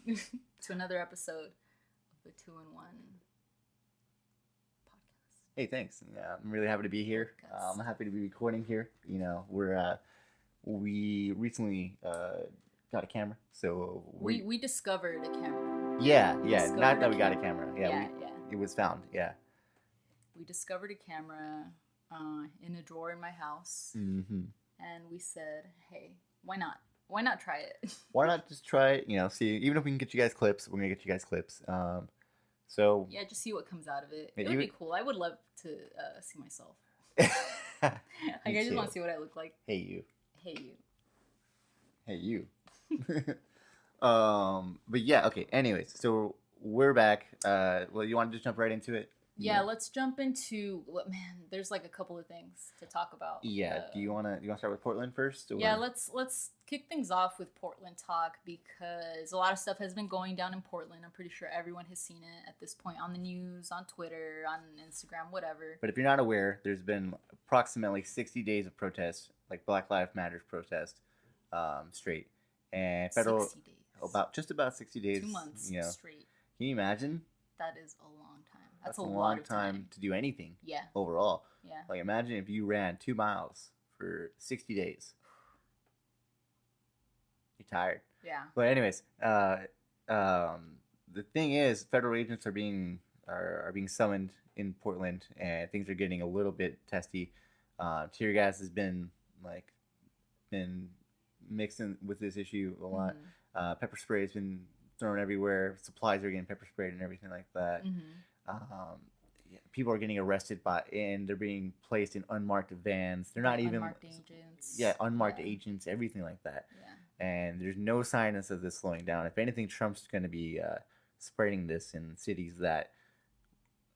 to another episode of the 2-in-1 podcast. Hey, thanks. Yeah, I'm really happy to be here. Podcast. I'm happy to be recording here. You know, we recently got a camera, so We discovered a camera. yeah. discovered Not that a we got a camera. Yeah. It was found. Yeah. We discovered a camera in a drawer in my house, Mm-hmm. and we said, "Hey, why not? Why not try it?" Why not just try it? You know, see, even if we can get you guys clips, we're gonna get you guys clips. So Yeah, just see what comes out of it. Yeah, It would be cool. I would love to see myself. Hey I just want to see what I look like. you. Hey, you. Hey you. But yeah, okay. Anyways, so we're back. Well, you want to just jump right into it? Yeah, let's jump into man. There's like a couple of things to talk about. Yeah. Do you wanna start with Portland first? Or? Yeah, let's kick things off with Portland talk because a lot of stuff has been going down in Portland. I'm pretty sure everyone has seen it at this point on the news, on Twitter, on Instagram, whatever. But if you're not aware, there's been approximately 60 days of protests, like Black Lives Matter protest, straight, and federal 60 days. just about 60 days. 2 months You know, straight. can you imagine? That is a long time. That's a long lot of time to do anything. Yeah. Overall. Yeah. Like imagine if you ran 2 miles for 60 days. You're tired. Yeah. But anyways, the thing is, federal agents are being summoned in Portland, and things are getting a little bit testy. Tear gas has been mixed in with this issue a lot. Mhm. Pepper spray has been thrown everywhere. Supplies are getting pepper sprayed and everything like that. Mhm. Yeah, people are getting arrested and they're being placed in unmarked vans. They're not even unmarked agents. Yeah, unmarked Yeah. agents, everything like that. Yeah. And there's no signs of this slowing down. If anything, Trump's going to be spreading this in cities that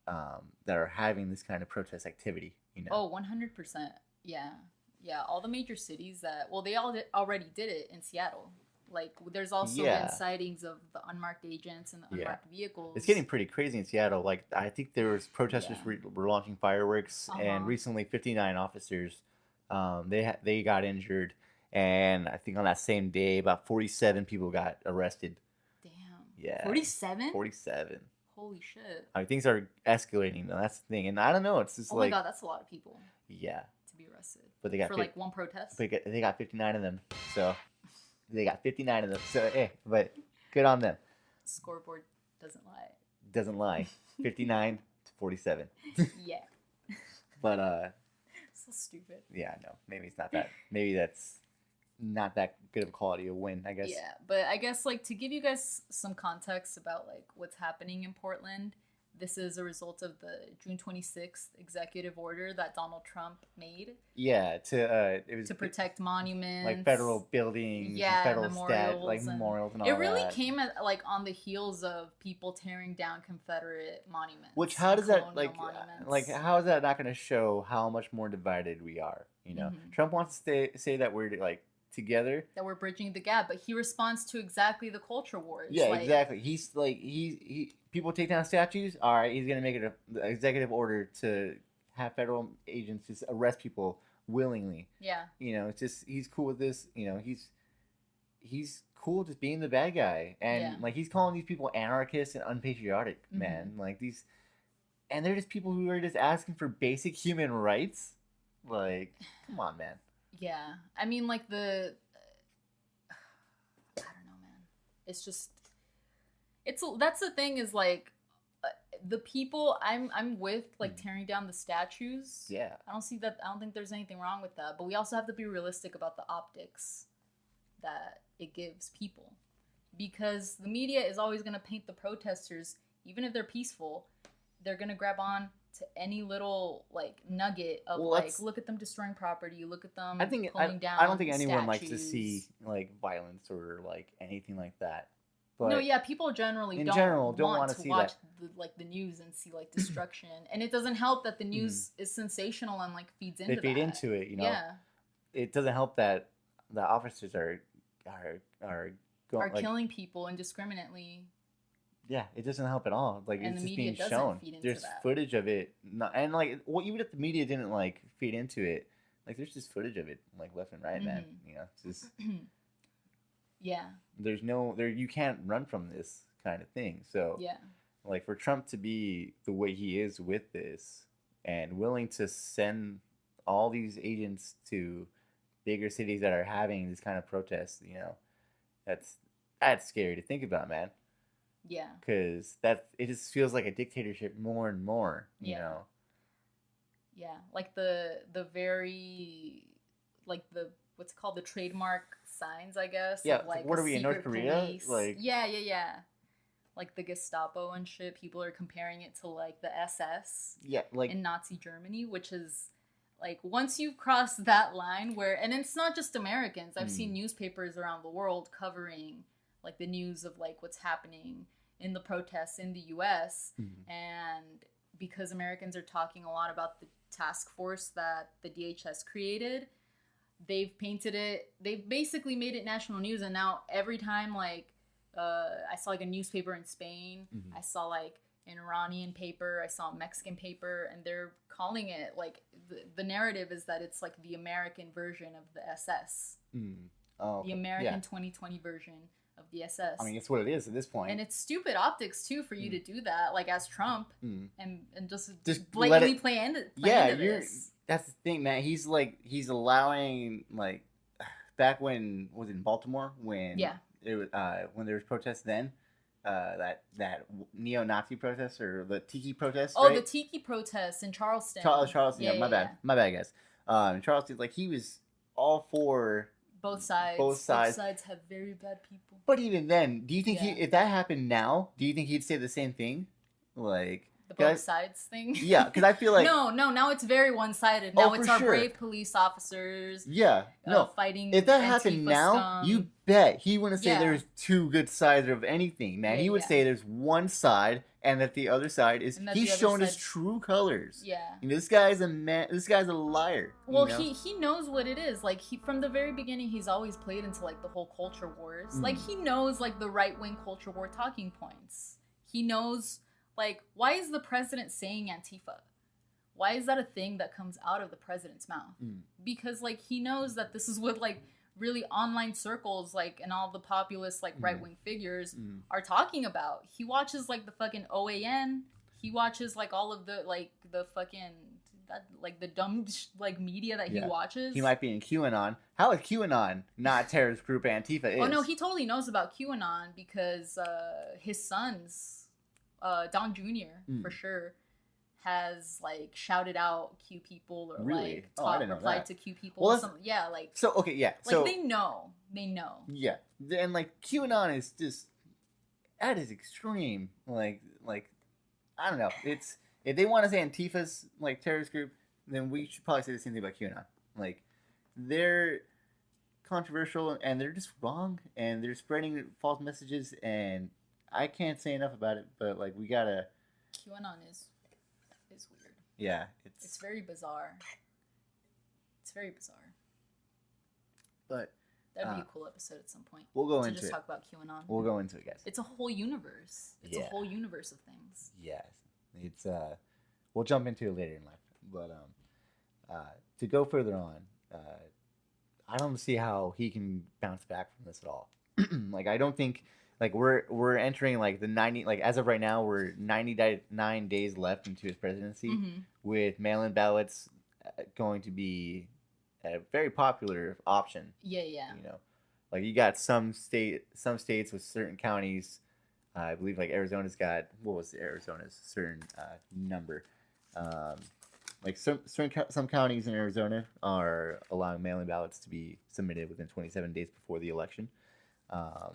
are having this kind of protest activity. You know. Oh, 100%. Yeah. Yeah. All the major cities they already did it in Seattle. Like, there's also Yeah. been sightings of the unmarked agents and the unmarked vehicles. It's getting pretty crazy in Seattle. Like, I think there was protesters Yeah. were launching fireworks, and recently 59 officers, they got injured, and I think on that same day, about 47 people got arrested. Damn. Yeah. 47? 47. Holy shit. I mean, things are escalating, though. That's the thing. And I don't know. It's just Oh like... my god, that's a lot of people Yeah. to be arrested. But they got for like one protest? They got 59 of them. So... They got 59 of them. So, but good on them. Scoreboard doesn't lie. Doesn't lie. 59 to 47. Yeah. But, So stupid. yeah, no. Maybe it's not that. Maybe that's not that good of a quality of win, I guess. Yeah, but I guess, like, to give you guys some context about, like, what's happening in Portland, this is a result of the June 26th executive order that Donald Trump made. Yeah, it was to protect monuments, like federal buildings, federal memorials and all that. It really came at, like, on the heels of people tearing down Confederate monuments. Which how does that how is that not going to show how much more divided we are? You know, Trump wants to say that we're like together, that we're bridging the gap, but he responds to exactly the culture wars. Yeah, like, exactly. He's like he people take down statues. All right, he's gonna make it an executive order to have federal agents just arrest people willingly. Yeah. You know, it's just he's cool with this. You know, he's cool just being the bad guy, and like he's calling these people anarchists and unpatriotic. Man, like these, and they're just people who are just asking for basic human rights. Like, come on, man. Yeah, I mean, like I don't know, man. It's just, that's the thing is like, the people I'm with, like tearing down the statues. Yeah, I don't think there's anything wrong with that. But we also have to be realistic about the optics that it gives people, because the media is always gonna paint the protesters, even if they're peaceful, they're gonna grab on to any little like nugget of look at them destroying property, look at them pulling down. I don't think anyone statues. likes to see like violence or like anything like that. But no, yeah, people generally don't want to watch the news and see like destruction, and it doesn't help that the news is sensational and like feeds into. They feed into it, you know. Yeah. It doesn't help that the officers are killing people indiscriminately. Yeah, it doesn't help at all. Like, and it's just being shown. There's footage of it, and like, even if the media didn't like feed into it, like, there's just footage of it, like left and right, man. You know, it's just Yeah. There's no there. You can't run from this kind of thing. So Yeah. like for Trump to be the way he is with this and willing to send all these agents to bigger cities that are having these kind of protests, that's scary to think about, man. Yeah. Because it just feels like a dictatorship more and more, you know. Yeah, like the very like the what's called the trademark signs, I guess. Yeah, of like what a are we in North secret Korea? police. Like yeah. Like the Gestapo and shit. People are comparing it to like the SS. Yeah, like in Nazi Germany, which is like once you've crossed that line and it's not just Americans. I've seen newspapers around the world covering like the news of like what's happening in the protests in the US and because Americans are talking a lot about the task force that the DHS created, they've basically made it national news. And now every time like I saw like a newspaper in Spain, I saw like an Iranian paper, I saw a Mexican paper, and they're calling it like the narrative is that it's like the American version of the SS. Oh, okay. The American 2020 version of the SS. I mean, it's what it is at this point. And it's stupid optics too for you to do that, like as Trump, and just blatantly play into this. That's the thing, man. He's allowing like back when was it in Baltimore when it was when there was protests then. That neo-Nazi protest or the Tiki protest. Oh, right? The Tiki protest in Charleston. Charleston. Yeah, my bad, guys. In Charleston, like he was all for both sides. Both sides have very bad people. But even then, do you think if that happened now, do you think he'd say the same thing? Like the both sides thing? Yeah, because I feel like no, now it's very one-sided. Now it's our brave police officers. Yeah, fighting. If that happened now, you bet he wouldn't say there's two good sides of anything, man. He would say there's one side and that the other side is he's showing his true colors. Yeah, this guy's a man. This guy's a liar. Well, he knows what it is. Like from the very beginning, he's always played into like the whole culture wars. Like he knows like the right-wing culture war talking points. He knows. Like, why is the president saying Antifa? Why is that a thing that comes out of the president's mouth? Because, like, he knows that this is what, like, really online circles, like, and all the populist, like, right-wing figures are talking about. He watches, like, the fucking OAN. He watches, like, all of the, like, the fucking, like, the dumb, like, media that he watches. He might be in QAnon. How is QAnon not terrorist group Antifa is? Oh, no, he totally knows about QAnon because his sons... Don Jr. For sure has like shouted out Q people or really? like replied to Q people. Well, so okay, yeah. Like so, they know. Yeah, and like QAnon is just that is extreme. Like I don't know. It's if they want to say Antifa's like terrorist group, then we should probably say the same thing about QAnon. Like they're controversial and they're just wrong and they're spreading false messages and. I can't say enough about it, but like we gotta. QAnon is weird. Yeah, it's very bizarre. It's very bizarre. But that'd be a cool episode at some point. We'll go into just it. Talk about QAnon. We'll go into it, guys. It's a whole universe. It's a whole universe of things. Yes, it's we'll jump into it later in life, but to go further on, I don't see how he can bounce back from this at all. Like I don't think. Like we're entering like the 90 like as of right now we're 99 days left into his presidency with mail-in ballots going to be a very popular option. Yeah. You know, like you got some states with certain counties. I believe like Arizona's got what was Arizona's certain number. Like some counties in Arizona are allowing mail-in ballots to be submitted within 27 days before the election.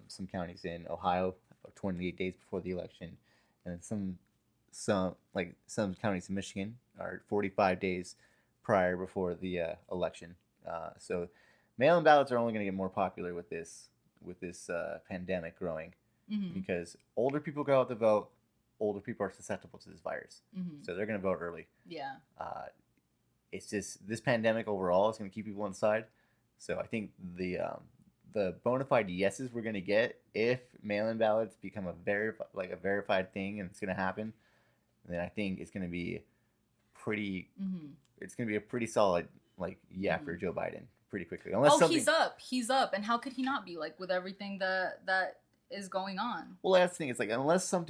Some counties in Ohio are 28 days before the election, and some counties in Michigan are 45 days prior before the election. So mail-in ballots are only going to get more popular with this pandemic growing because older people go out to vote. Older people are susceptible to this virus, so they're going to vote early. Yeah. It's just this pandemic overall is going to keep people inside. So I think the bona fide yeses we're going to get if mail-in ballots become a verified thing and it's going to happen, then I think it's going to be pretty it's going to be a pretty solid for Joe Biden pretty quickly. Unless something... he's up, and how could he not be, like, with everything that is going on? Well, that's the thing. It's like unless some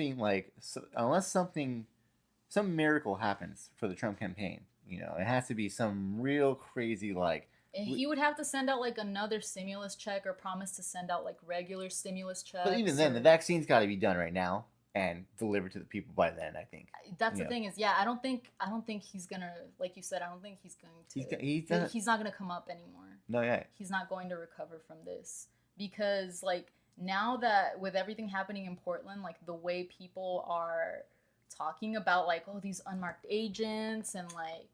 miracle happens for the Trump campaign, you know, it has to be some real crazy, like... He would have to send out, like, another stimulus check or promise to send out, like, regular stimulus checks. But even then, the vaccine's got to be done right now and delivered to the people by then, I think. That's the thing is, I don't think he's gonna, like you said, I don't think he's going to... He's not going to come up anymore. No, yeah. He's not going to recover from this. Because, like, now that with everything happening in Portland, like, the way people are talking about, like, oh, these unmarked agents and, like,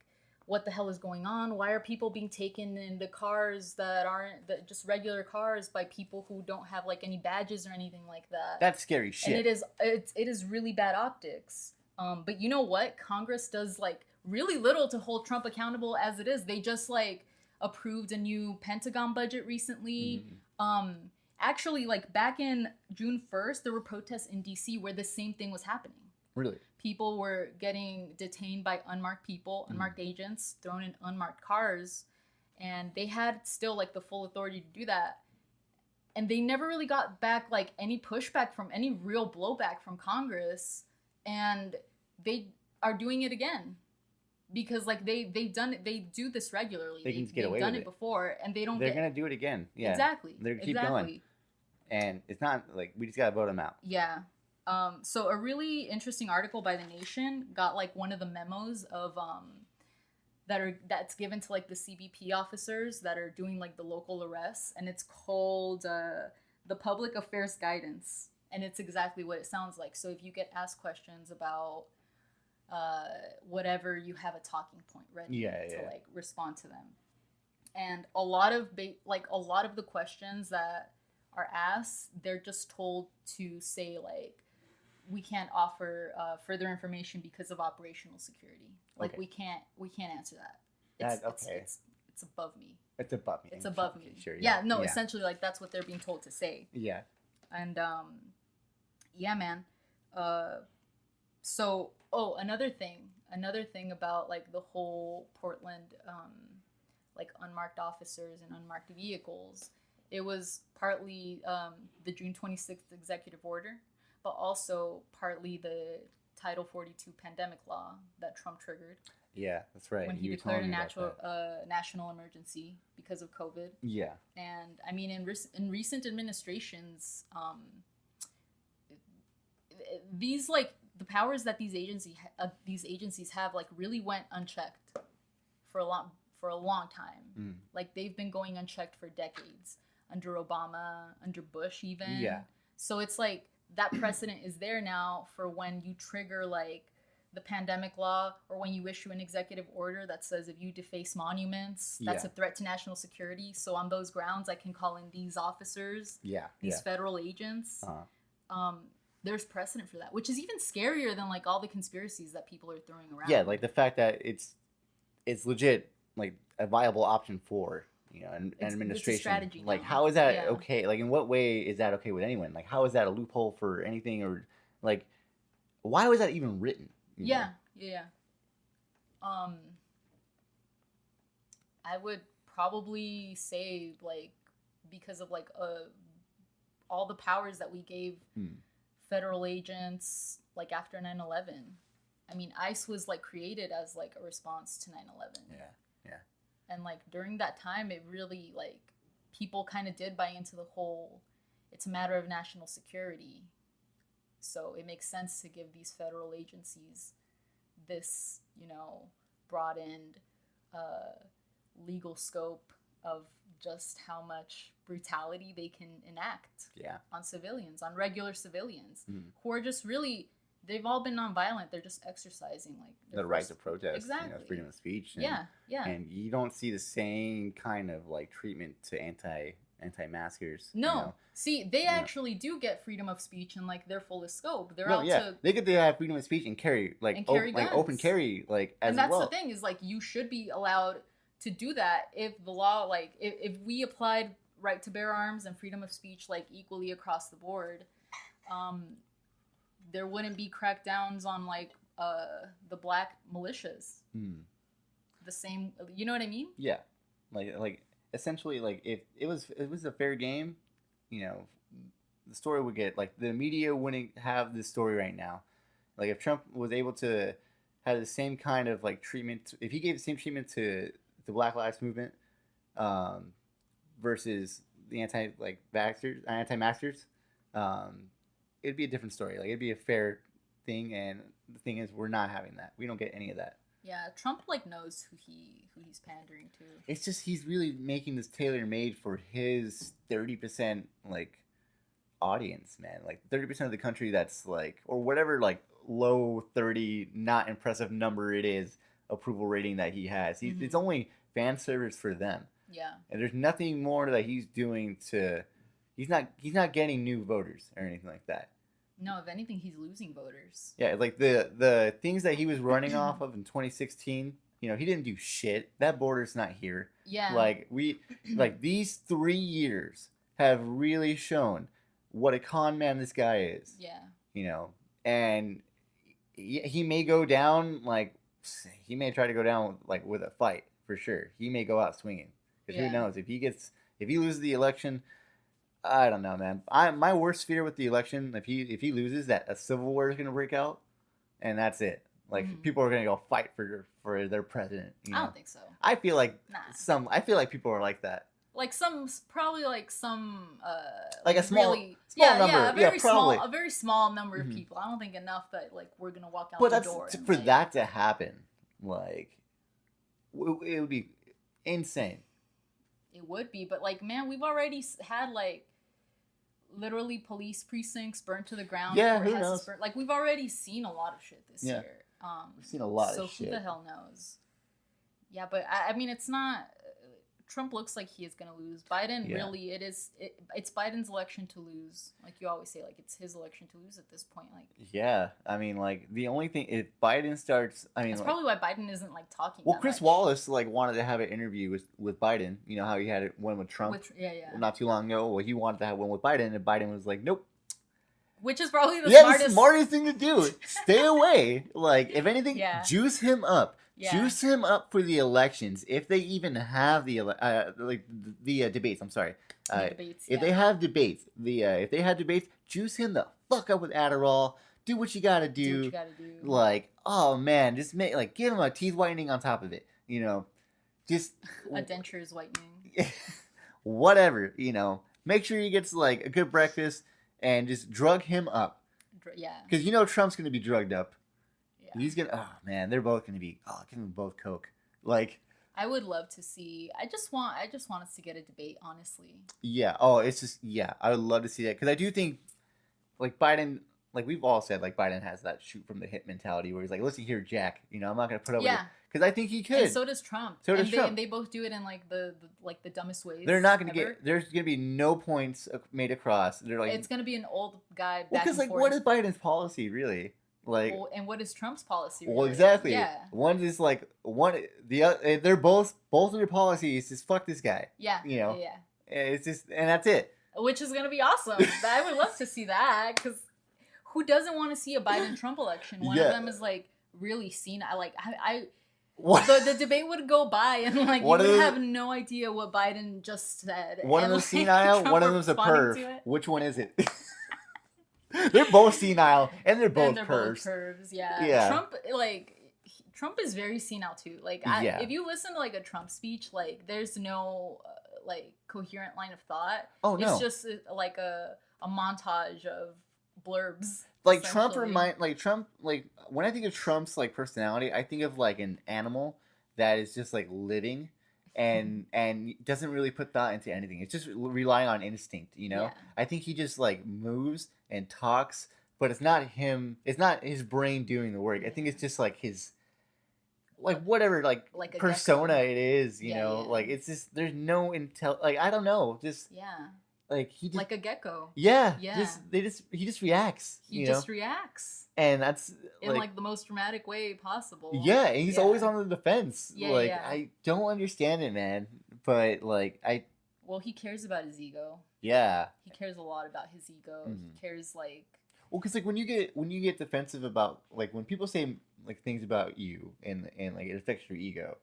what the hell is going on? Why are people being taken into cars that aren't just regular cars by people who don't have, like, any badges or anything like that? That's scary shit. And it is really bad optics. But you know what? Congress does, like, really little to hold Trump accountable as it is. They just, like, approved a new Pentagon budget recently. Actually, like, back in June 1st, there were protests in D.C. where the same thing was happening. Really? People were getting detained by unmarked people, unmarked agents, thrown in unmarked cars, and they had still, like, the full authority to do that. And they never really got back, like, any pushback from any real blowback from Congress, and they are doing it again. Because, like, they've done it, they do this regularly. They can just get away with it. They've done it before, and they're gonna do it again. Yeah. Exactly. They're gonna keep going. And it's not, like, we just gotta vote them out. Yeah. So a really interesting article by The Nation got, like, one of the memos of that's given to, like, the CBP officers that are doing, like, the local arrests, and it's called the Public Affairs Guidance, and it's exactly what it sounds like. So if you get asked questions about whatever, you have a talking point ready to like respond to them. And a lot of the questions that are asked, they're just told to say, like, we can't offer further information because of operational security. Like, we can't answer that. It's above me. It's above me. It's above me. Sure, essentially, like, that's what they're being told to say. Yeah. And yeah, man. So, another thing about, like, the whole Portland like, unmarked officers and unmarked vehicles. It was partly the June 26th executive order, but also partly the Title 42 pandemic law that Trump triggered. Yeah, that's right. When he declared a national emergency because of COVID. Yeah. And I mean, in recent administrations, these, like, the powers that these agencies have, like, really went unchecked for a long time. Like, they've been going unchecked for decades, under Obama, under Bush even. Yeah. So it's like that precedent is there now for when you trigger, like, the pandemic law, or when you issue an executive order that says if you deface monuments, that's a threat to national security. So on those grounds, I can call in these officers, these federal agents. There's precedent for that, which is even scarier than, like, all the conspiracies that people are throwing around. Yeah, like the fact that it's legit, like, a viable option for, you know, an administration. It's a strategy like, now. how is that okay? Like, in what way is that okay with anyone? Like, how is that a loophole for anything? Or, like, why was that even written? Yeah. I would probably say, like, because of, like, all the powers that we gave federal agents, like, after 9/11. I mean, ICE was, like, created as, like, a response to 9/11. Yeah. And, like, during that time, it really, like, people kind of did buy into the whole, it's a matter of national security. So it makes sense to give these federal agencies this, you know, broadened legal scope of just how much brutality they can enact on civilians, on regular civilians, who are just really, they've all been nonviolent. They're just exercising, like, the right to protest, exactly, you know, freedom of speech. And, yeah. And you don't see the same kind of, like, treatment to anti-maskers. No. You know? See, they actually do get freedom of speech in, like, their fullest scope. They're they get to have freedom of speech and carry, like, like, open carry, like, as well. And that's the thing, is, like, you should be allowed to do that if the law, like, if we applied right to bear arms and freedom of speech, like, equally across the board, there wouldn't be crackdowns on, like, the black militias. The same, you know what I mean? Yeah. Like, essentially, like, if it was a fair game, you know, the story would get, like, the media wouldn't have this story right now. Like, if Trump was able to have the same kind of, like, treatment, if he gave the same treatment to the Black Lives Movement, versus the anti-maskers, it'd be a different story. Like, it'd be a fair thing, and the thing is, we're not having that. We don't get any of that. Yeah, Trump, like, knows who he's pandering to. It's just he's really making this tailor-made for his 30%, like, audience, man. Like, 30% of the country that's, like, or whatever, like, low 30, not impressive number it is, approval rating that he has. It's only fan service for them. Yeah. And there's nothing more that he's doing to... He's not getting new voters or anything like that. No, if anything, he's losing voters. Yeah, like the things that he was running off of in 2016, he didn't do shit. That border's not here. Yeah. Like these 3 years have really shown what a con man this guy is. Yeah. And he may go down, like, he may try to go down, like, with a fight, for sure. He may go out swinging. Because who knows? If he loses the election... I don't know, man. My worst fear with the election, if he loses, that a civil war is going to break out, and that's it. Like, people are going to go fight for their president. I don't think so. I feel like people are like that. Like probably like some like a small number. Yeah, probably a very small number of people. I don't think enough that, like, we're going to walk out the door. But for that to happen, like, it would be insane. It would be, but, like, man, we've already had, like, literally police precincts burned to the ground. Yeah, who knows? Like, we've already seen a lot of shit this year. We've seen a lot of shit. So who the hell knows? Yeah, but I mean, it's not. Trump looks like he is going to lose. Biden really, it's Biden's election to lose. Like you always say, like, it's his election to lose at this point. Like, yeah, I mean, like, the only thing, if Biden starts, I mean, that's probably why Biden isn't, like, talking. Well, Chris Wallace, like, wanted to have an interview with Biden. You know how he had one with Trump, not too long ago. Well, he wanted to have one with Biden, and Biden was like, nope. Which is probably the smartest thing to do. Stay away. Like, if anything, juice him up. Yeah. Juice him up for the elections, if they even have the debates. I'm sorry. Debates, if they have debates, if they had debates, juice him the fuck up with Adderall. Do what you gotta do. Like, oh man, just give him a teeth whitening on top of it. Just a dentures whitening. Whatever. Make sure he gets, like, a good breakfast and just drug him up. Yeah. Because Trump's gonna be drugged up. He's gonna. Oh man, they're both gonna be. Oh, give them both coke. Like, I would love to see. I just want us to get a debate, honestly. Yeah. Oh, it's just I would love to see that because I do think, like, Biden, like we've all said, like, Biden has that shoot from the hip mentality where he's like, listen here, Jack. I'm not gonna put up with it because I think he could. And so does Trump. And they both do it in, like, the dumbest ways. They're not gonna get. There's gonna be no points made across. They're like, it's gonna be an old guy. Because, like, what is Biden's policy really? Like, and what is Trump's policy? Really? Well, exactly. Yeah. One is like the other. They're both of their policies is fuck this guy. Yeah. Yeah. It's just, and that's it. Which is gonna be awesome. I would love to see that because who doesn't want to see a Biden-Trump election? One of them is, like, really senile. Like the debate would go by and, like, you would have no idea what Biden just said. One of them's senile. One of them's a perv. Which one is it? They're both senile and they're both pervs. Yeah. Trump is very senile too. Like, if you listen to, like, a Trump speech, like, there's no like, coherent line of thought. Oh no, it's just like a montage of blurbs. Like, Trump when I think of Trump's, like, personality, I think of, like, an animal that is just, like, living. And doesn't really put thought into anything. It's just relying on instinct, Yeah. I think he just, like, moves and talks, but it's not him. It's not his brain doing the work. I think it's just, like, his, like, whatever, like persona it is, you know. Like, it's just, there's no like, I don't know, just like, he just, like a gecko. Yeah. He just reacts. He just reacts. And that's, in, like, the most dramatic way possible. Yeah, and he's always on the defense. I don't understand it, man. But, like, well, he cares about his ego. Yeah. He cares a lot about his ego. He cares, like... Well, because, like, when you get defensive about, like, when people say, like, things about you and like, it affects your ego,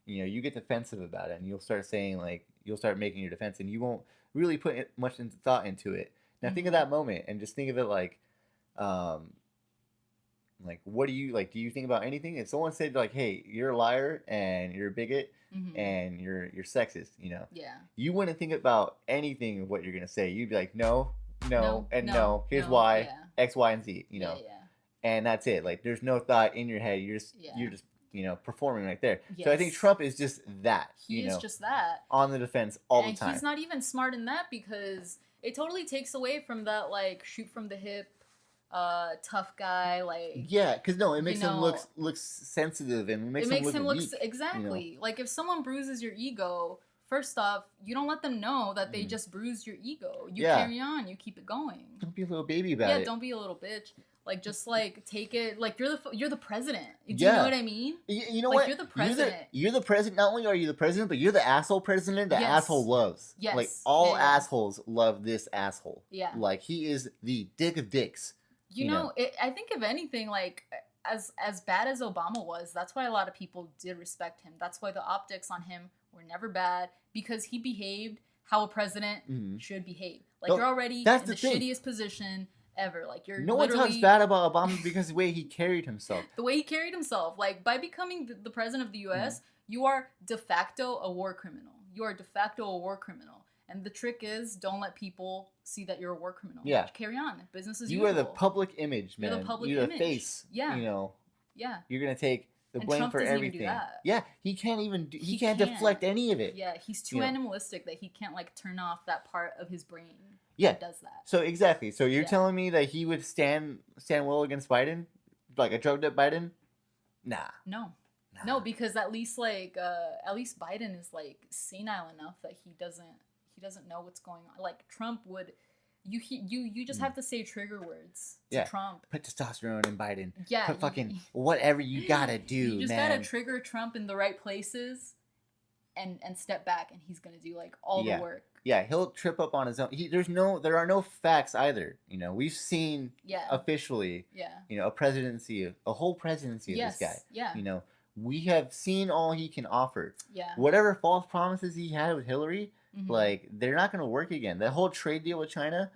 you know, you get defensive about it, and you'll start saying like you'll start making your defense, and you won't really put much thought into it. Now think of that moment, and just think of it um, like what do you like? Do you think about anything? If someone said like, "Hey, you're a liar and you're a bigot and you're sexist," you know, you wouldn't think about anything of what you're gonna say. You'd be like, "No, no, and no. Here's why, X, Y, and Z." You know, and that's it. Like, there's no thought in your head. You're just you know, performing right there. Yes. So I think Trump is just that. He is just that. On the defense all the time. And he's not even smart in that because it totally takes away from that, like, shoot from the hip, tough guy, like... Yeah, because, no, it makes him look sensitive and makes him look weak. Exactly. You know? Like, if someone bruises your ego, first off, you don't let them know that they just bruised your ego. You carry on. You keep it going. Don't be a little baby about it. Yeah, don't be a little bitch. Like, just, like, take it. Like, you're the president. Do you know what I mean? You know like, what? You're the president. You're the president. Not only are you the president, but you're the asshole president that asshole loves. Yes. Like, all assholes love this asshole. Yeah. Like, he is the dick of dicks. You know? I think, if anything, like, as bad as Obama was, that's why a lot of people did respect him. That's why the optics on him were never bad, because he behaved how a president should behave. Like, you're already in the shittiest position ever. Like, you're no one talks bad about Obama because of the way he carried himself. The way he carried himself. Like, by becoming the president of the U.S., you are de facto a war criminal. You are de facto a war criminal. And the trick is, don't let people see that you're a war criminal. Yeah. Carry on. Business as usual. You are the public image, man. You're the public image. You're the image. Face. Yeah. You know. Yeah. You're going to take the blame Trump for everything. Even do that. Yeah. He can't even he can't deflect any of it. Yeah. He's too animalistic that he can't, like, turn off that part of his brain. Yeah, does that. So exactly. So you're telling me that he would stand well against Biden, like a drugged up Biden? Nah. No, because at least Biden is, like, senile enough that he doesn't know what's going on. Like, Trump would. You just have to say trigger words to Trump. Put testosterone in Biden. Yeah. Put fucking whatever you gotta do. You just gotta trigger Trump in the right places, and step back, and he's gonna do, like, all the work. Yeah, he'll trip up on his own. There are no facts either. You know, we've seen officially, you know, a whole presidency of this guy. Yeah. You know, we have seen all he can offer. Yeah. Whatever false promises he had with Hillary, like, they're not going to work again. That whole trade deal with China,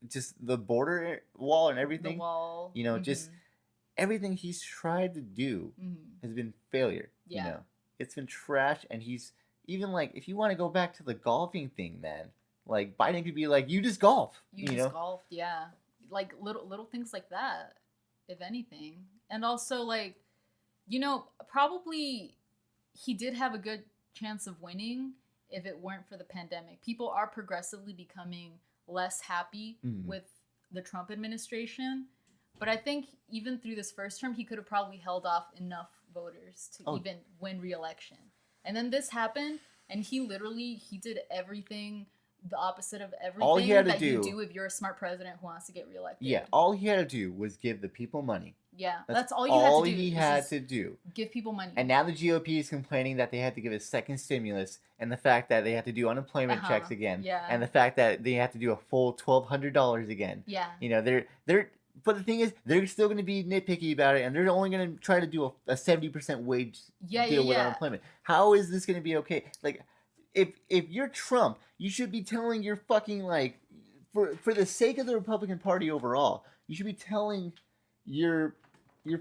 just the border wall and everything. The wall. You know, just everything he's tried to do has been failure. Yeah. You know, it's been trash, and he's. Even, like, if you want to go back to the golfing thing, man, like, Biden could be like, you just golf. You just golfed, yeah. Like, little things like that, if anything. And also, like, you know, probably he did have a good chance of winning if it weren't for the pandemic. People are progressively becoming less happy with the Trump administration. But I think even through this first term, he could have probably held off enough voters to even win re-election. And then this happened, and he did everything, the opposite of everything you do if you're a smart president who wants to get reelected. Yeah, all he had to do was give the people money. Yeah, that's all he had to do. Give people money. And now the GOP is complaining that they had to give a second stimulus, and the fact that they have to do unemployment checks again, and the fact that they have to do a full $1,200 again. Yeah, you know, they're. But the thing is, they're still going to be nitpicky about it, and they're only going to try to do a 70% wage deal with unemployment. How is this going to be okay? Like, if you're Trump, you should be telling your fucking, like, for the sake of the Republican Party overall, you should be telling your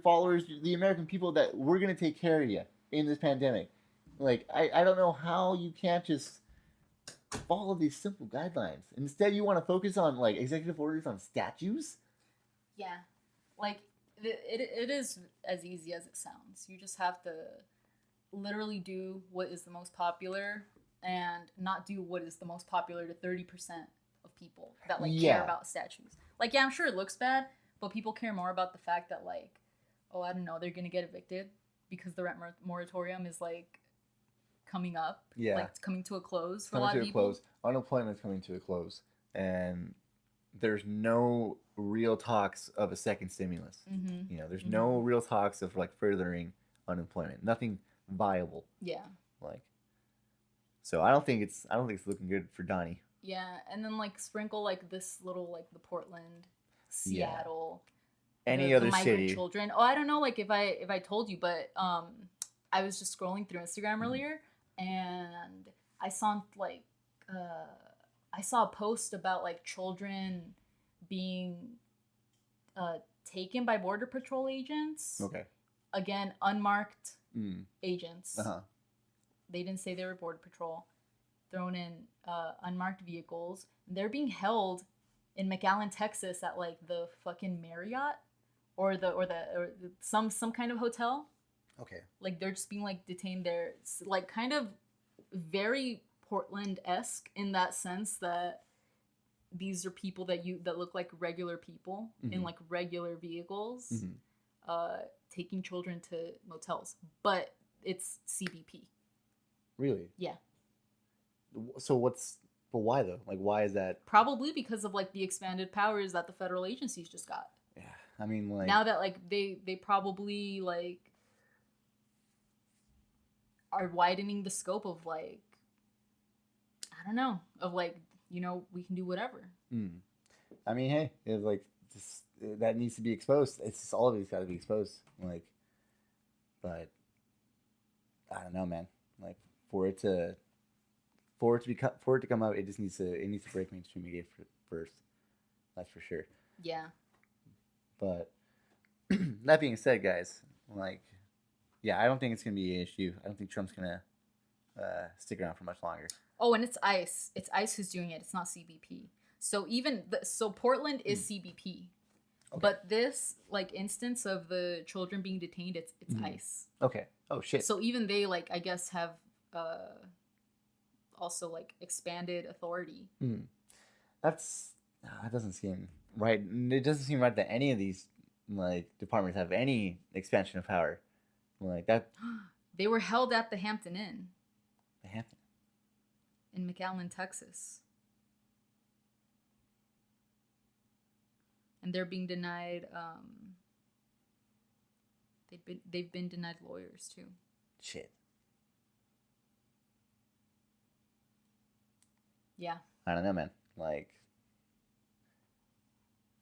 followers, the American people, that we're going to take care of you in this pandemic. Like, I don't know how you can't just follow these simple guidelines. Instead, you want to focus on, like, executive orders on statues? Yeah, like, it is as easy as it sounds. You just have to literally do what is the most popular and not do what is the most popular to 30% of people that, like, care about statues. Like, yeah, I'm sure it looks bad, but people care more about the fact that, like, oh, I don't know, they're going to get evicted because the rent moratorium is, like, coming up. Yeah. Like, it's coming to a close for a lot of people. Unemployment's coming to a close. And there's no real talks of a second stimulus. You know, there's no real talks of, like, furthering unemployment. Nothing viable. Yeah. Like, so I don't think it's looking good for Donnie. Yeah, and then, like, sprinkle, like, this little, like, the Portland, Seattle, any other the migrant city. Children. Oh, I don't know, like, if I told you, but I was just scrolling through Instagram earlier, and I saw a post about like children being taken by Border Patrol agents. Okay. Again, unmarked agents. Uh-huh. They didn't say they were Border Patrol. Thrown in unmarked vehicles. They're being held in McAllen, Texas, at like the fucking Marriott or some kind of hotel. Okay. Like they're just being like detained there, like kind of very Portland-esque in that sense that these are people that look like regular people in like regular vehicles, taking children to motels, but it's CBP. Really? Yeah. So but why though? Like, why is that? Probably because of like the expanded powers that the federal agencies just got. Yeah, I mean, like now that like they probably like are widening the scope of like, I don't know, of like, you know, we can do whatever. I mean, hey, it's like just, that needs to be exposed. It's just all of it's got to be exposed. Like, but I don't know, man. Like for it to come out, it needs to break mainstream media first. That's for sure. Yeah. But that being said, guys, like, yeah, I don't think it's gonna be an issue. I don't think Trump's gonna stick around for much longer. Oh, and it's ICE. It's ICE who's doing it. It's not CBP. So so Portland is CBP, okay. But this like instance of the children being detained, it's ICE. Okay. Oh shit. So even they like I guess have also like expanded authority. That doesn't seem right. It doesn't seem right that any of these like departments have any expansion of power like that. They were held at the Hampton Inn. The Hampton. In McAllen, Texas. And they're being denied they've been denied lawyers too. Shit. Yeah. I don't know, man. Like,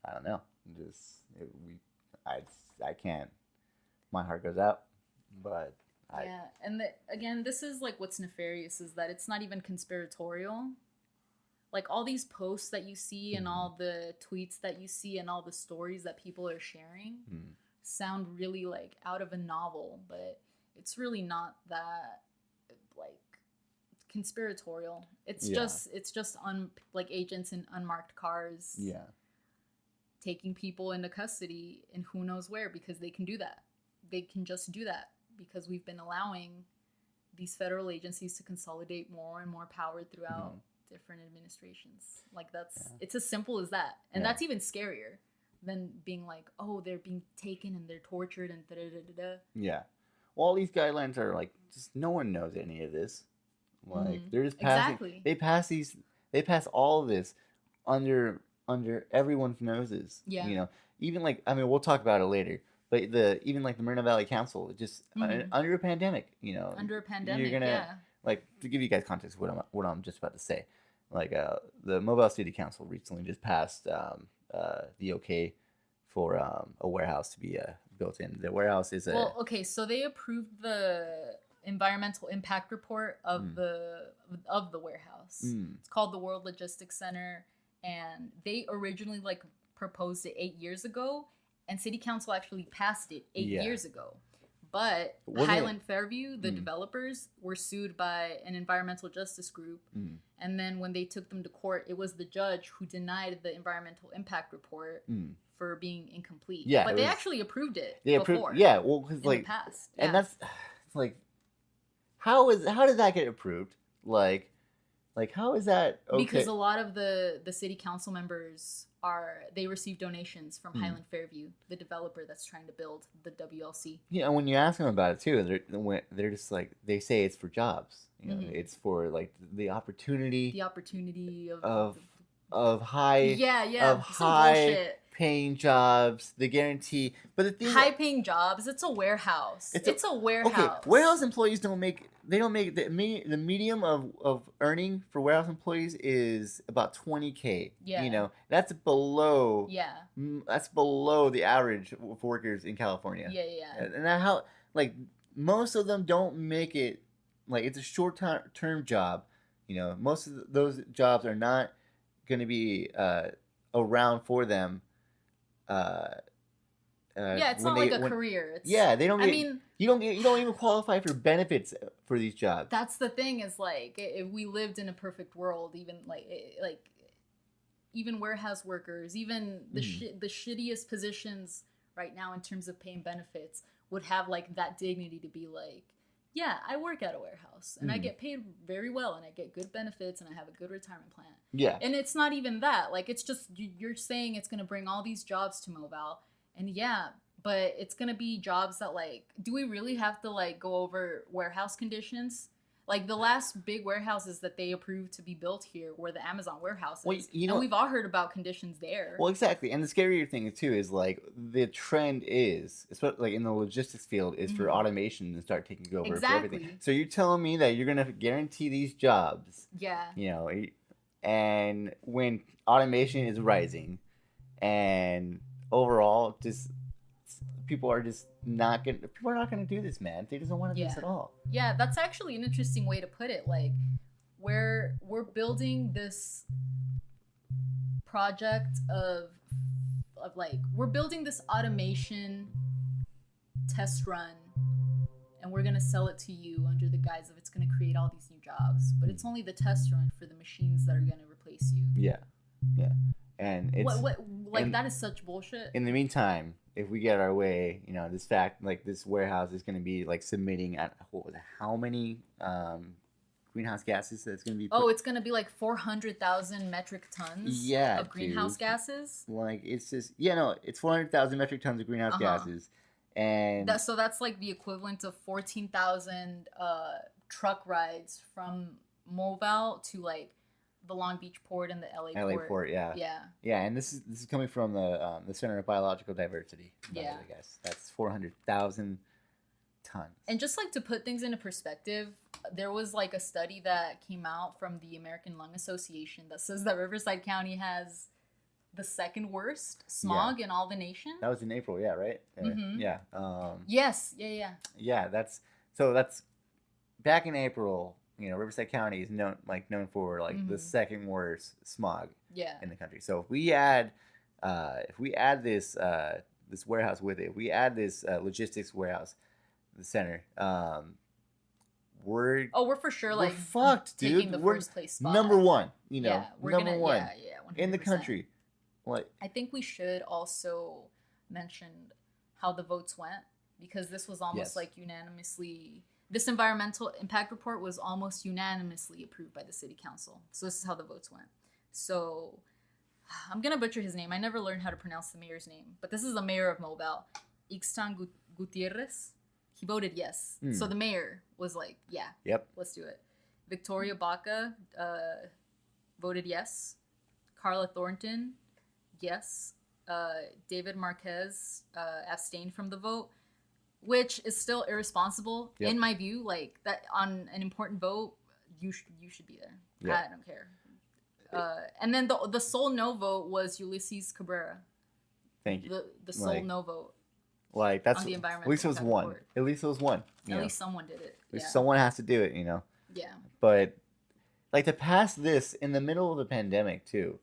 I don't know. I can't. My heart goes out, but yeah. And again, this is like what's nefarious is that it's not even conspiratorial. Like all these posts that you see and all the tweets that you see and all the stories that people are sharing sound really like out of a novel, but it's really not that like conspiratorial. It's just like agents in unmarked cars. Yeah. Taking people into custody and who knows where because they can do that. They can just do that because we've been allowing these federal agencies to consolidate more and more power throughout different administrations. Like it's as simple as that. And that's even scarier than being like, oh, they're being taken and they're tortured and da-da-da-da-da. Yeah. Well, all these guidelines are like, just no one knows any of this. Like they're just passing. Exactly. They pass all of this under everyone's noses. Yeah. You know, even like, I mean, we'll talk about it later. But even like the Moreno Valley Council, just under a pandemic, you know. Under a pandemic, you're gonna, like, to give you guys context, what I'm just about to say, like the Moval City Council recently just passed the okay for a warehouse to be built in. The warehouse is so they approved the environmental impact report of the warehouse. It's called the World Logistics Center, and they originally like proposed it 8 years ago. And City Council actually passed it 8 years ago. But Highland Fairview, the developers, were sued by an environmental justice group. And then when they took them to court, it was the judge who denied the environmental impact report for being incomplete. Yeah, but they actually approved it before. Yeah, well, because like, the past. And that's like, how did that get approved? Like how is that okay? Because a lot of the city council members they receive donations from Highland Fairview, the developer that's trying to build the WLC. Yeah, and when you ask them about it too, they're just like, they say it's for jobs. You know, it's for like the opportunity of high bullshit. Paying jobs, the guarantee, but the thing, high paying jobs. It's a warehouse. It's a warehouse. Okay, warehouse employees don't make the medium of earning for warehouse employees is about $20K. Yeah, you know, that's below. Yeah, that's below the average for workers in California. Yeah. And that how like most of them don't make it. Like, it's a short-term job. You know, most of those jobs are not going to be around for them. Yeah, it's not like a career. It's, yeah, they don't get. I mean, you don't even qualify for benefits for these jobs. That's the thing. Is like, if we lived in a perfect world, even even warehouse workers, even the the shittiest positions right now in terms of pay and benefits would have like that dignity to be like, yeah, I work at a warehouse and I get paid very well and I get good benefits and I have a good retirement plan. Yeah. And it's not even that. Like, it's just, you're saying it's going to bring all these jobs to Moval. And yeah, but it's going to be jobs that, like, do we really have to, like, go over warehouse conditions? Like, the last big warehouses that they approved to be built here were the Amazon warehouses. Well, and we've all heard about conditions there. Well, exactly. And the scarier thing, too, is, like, the trend is, especially, like, in the logistics field, is for automation to start taking over for everything. So you're telling me that you're going to guarantee these jobs. Yeah. You know, and when automation is rising and overall just people are not going to do this, man. They just don't want to do this at all. Yeah, that's actually an interesting way to put it. Like, we're building this project of like, we're building this automation test run and we're going to sell it to you under the guise of it's going to create all these new jobs, but it's only the test run for the machines that are going to replace you. Yeah. And it's that is such bullshit. In the meantime, if we get our way, you know, this warehouse is going to be like submitting at how many greenhouse gases that's going to be it's going to be like 400,000 metric tons of greenhouse gases. Like, it's just it's 400,000 metric tons of greenhouse gases. And so that's like the equivalent of 14,000 truck rides from Moval to like the Long Beach port and the LA port. Yeah. And this is coming from the Center of Biological Diversity. Yeah, I guess that's 400,000 tons. And just like to put things into perspective, there was like a study that came out from the American Lung Association that says that Riverside County has the second worst smog in all the nation. That was in April, right? Mm-hmm. Yeah. Yes. Yeah. Yeah, that's back in April. You know, Riverside County is known for like the second worst smog in the country. So if we add this warehouse with it, if we add this logistics warehouse, the center, we're for sure we're fucked, dude. Taking the first place spot. Number one, number one in the country. Like, I think we should also mention how the votes went, because this was almost like unanimously. This environmental impact report was almost unanimously approved by the city council. So this is how the votes went. So I'm going to butcher his name. I never learned how to pronounce the mayor's name. But this is the mayor of Moval, Ixtan Gutierrez. He voted yes. So the mayor was like, let's do it. Victoria Baca voted yes. Carla Thornton, yes. David Marquez abstained from the vote, which is still irresponsible in my view. Like, that on an important vote, you should be there. I don't care. And then the sole no vote was Ulysses Cabrera. Thank you. The sole no vote. Like, that's on the environmental at least it was one. Report. At least it was one. At least someone did it. At least someone has to do it. You know. Yeah. But like, to pass this in the middle of the pandemic too,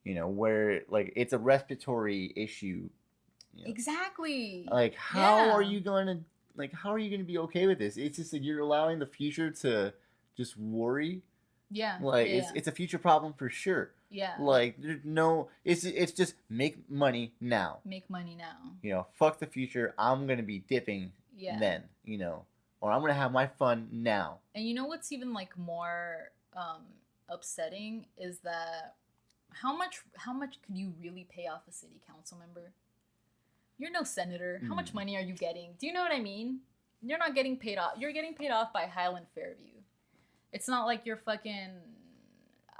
you know, where like it's a respiratory issue. You know, exactly. Like, how are you going to be okay with this? It's just like you're allowing the future to just worry. Yeah. Like, it's a future problem for sure. Yeah. Like, there's no, it's just make money now. Make money now. You know, fuck the future. I'm going to be dipping then, you know, or I'm going to have my fun now. And you know what's even like more upsetting is that how much could you really pay off a city council member? You're no senator. How much money are you getting? Do you know what I mean? You're not getting paid off. You're getting paid off by Highland Fairview. It's not like you're fucking,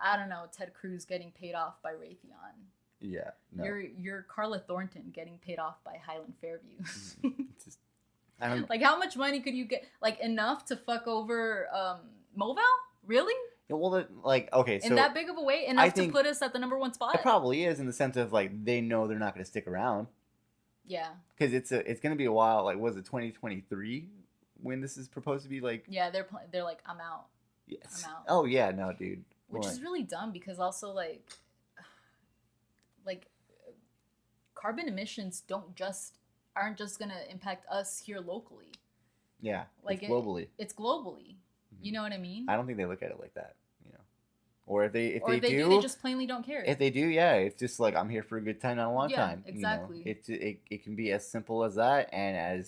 I don't know, Ted Cruz getting paid off by Raytheon. Yeah. No. You're Carla Thornton getting paid off by Highland Fairview. Just, I don't, like, how much money could you get? Like, enough to fuck over Moval? Really? Well, like, okay, so in that big of a way? Enough to put us at the number one spot? It probably is, in the sense of, like, they know they're not going to stick around. Yeah. Because it's going to be a while. Like, was it 2023 when this is supposed to be like. Yeah, they're like, I'm out. Yes. I'm out. Oh yeah, no, dude. Which is really dumb because also like carbon emissions aren't just gonna impact us here locally. Yeah, like it's globally. It's globally. You know what I mean? I don't think they look at it like that. Or if they do, they just plainly don't care. If they do, yeah, it's just like I'm here for a good time, not a long time. Exactly. It can be as simple as that, and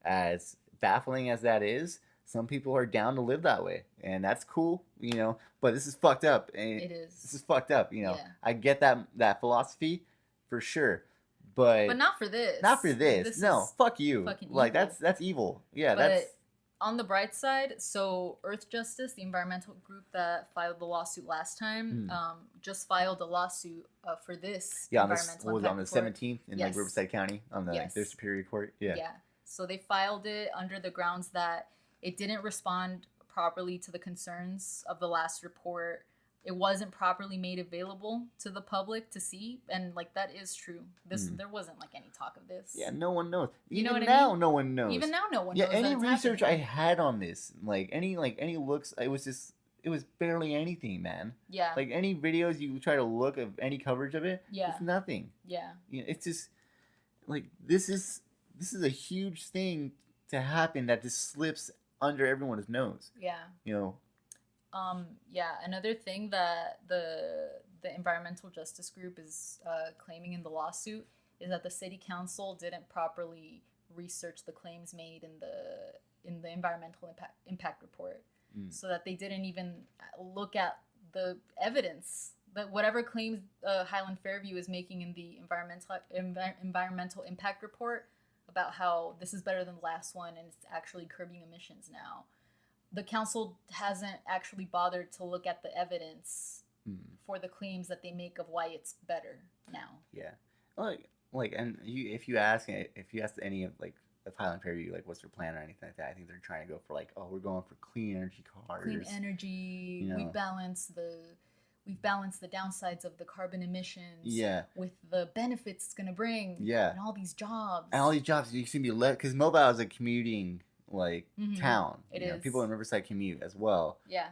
as baffling as that is, some people are down to live that way, and that's cool. But this is fucked up. It is. This is fucked up. Yeah. I get that philosophy for sure, but not for this. Not for this. No, fuck you. Like evil. that's evil. Yeah, but that's. On the bright side, so Earth Justice, the environmental group that filed the lawsuit last time, just filed a lawsuit for this environmental on the 17th in yes. Riverside County on their Superior Court. Yeah. Yeah. So they filed it under the grounds that it didn't respond properly to the concerns of the last report. It wasn't properly made available to the public to see, and that is true. There wasn't any talk of this. Yeah, no one knows. You know what now, I mean? No one knows. Even now, no one knows. Yeah, any research I had on this, any looks, it was barely anything, man. Yeah. Any videos you try to look of any coverage of it, it's nothing. Yeah. It's just this is a huge thing to happen that just slips under everyone's nose. Yeah. Another thing that the environmental justice group is claiming in the lawsuit is that the city council didn't properly research the claims made in the environmental impact report, so that they didn't even look at the evidence that whatever claims Highland Fairview is making in the environmental impact report about how this is better than the last one and it's actually curbing emissions now. The council hasn't actually bothered to look at the evidence for the claims that they make of why it's better now. Yeah, and if you ask any of Highland Fairview what's their plan or anything like that, I think they're trying to go for we're going for clean energy cars. Clean energy. We've balanced the downsides of the carbon emissions. With the benefits it's gonna bring. And all these jobs. You can be because Moval is a commuting. Town. It is. People in Riverside commute as well. Yeah.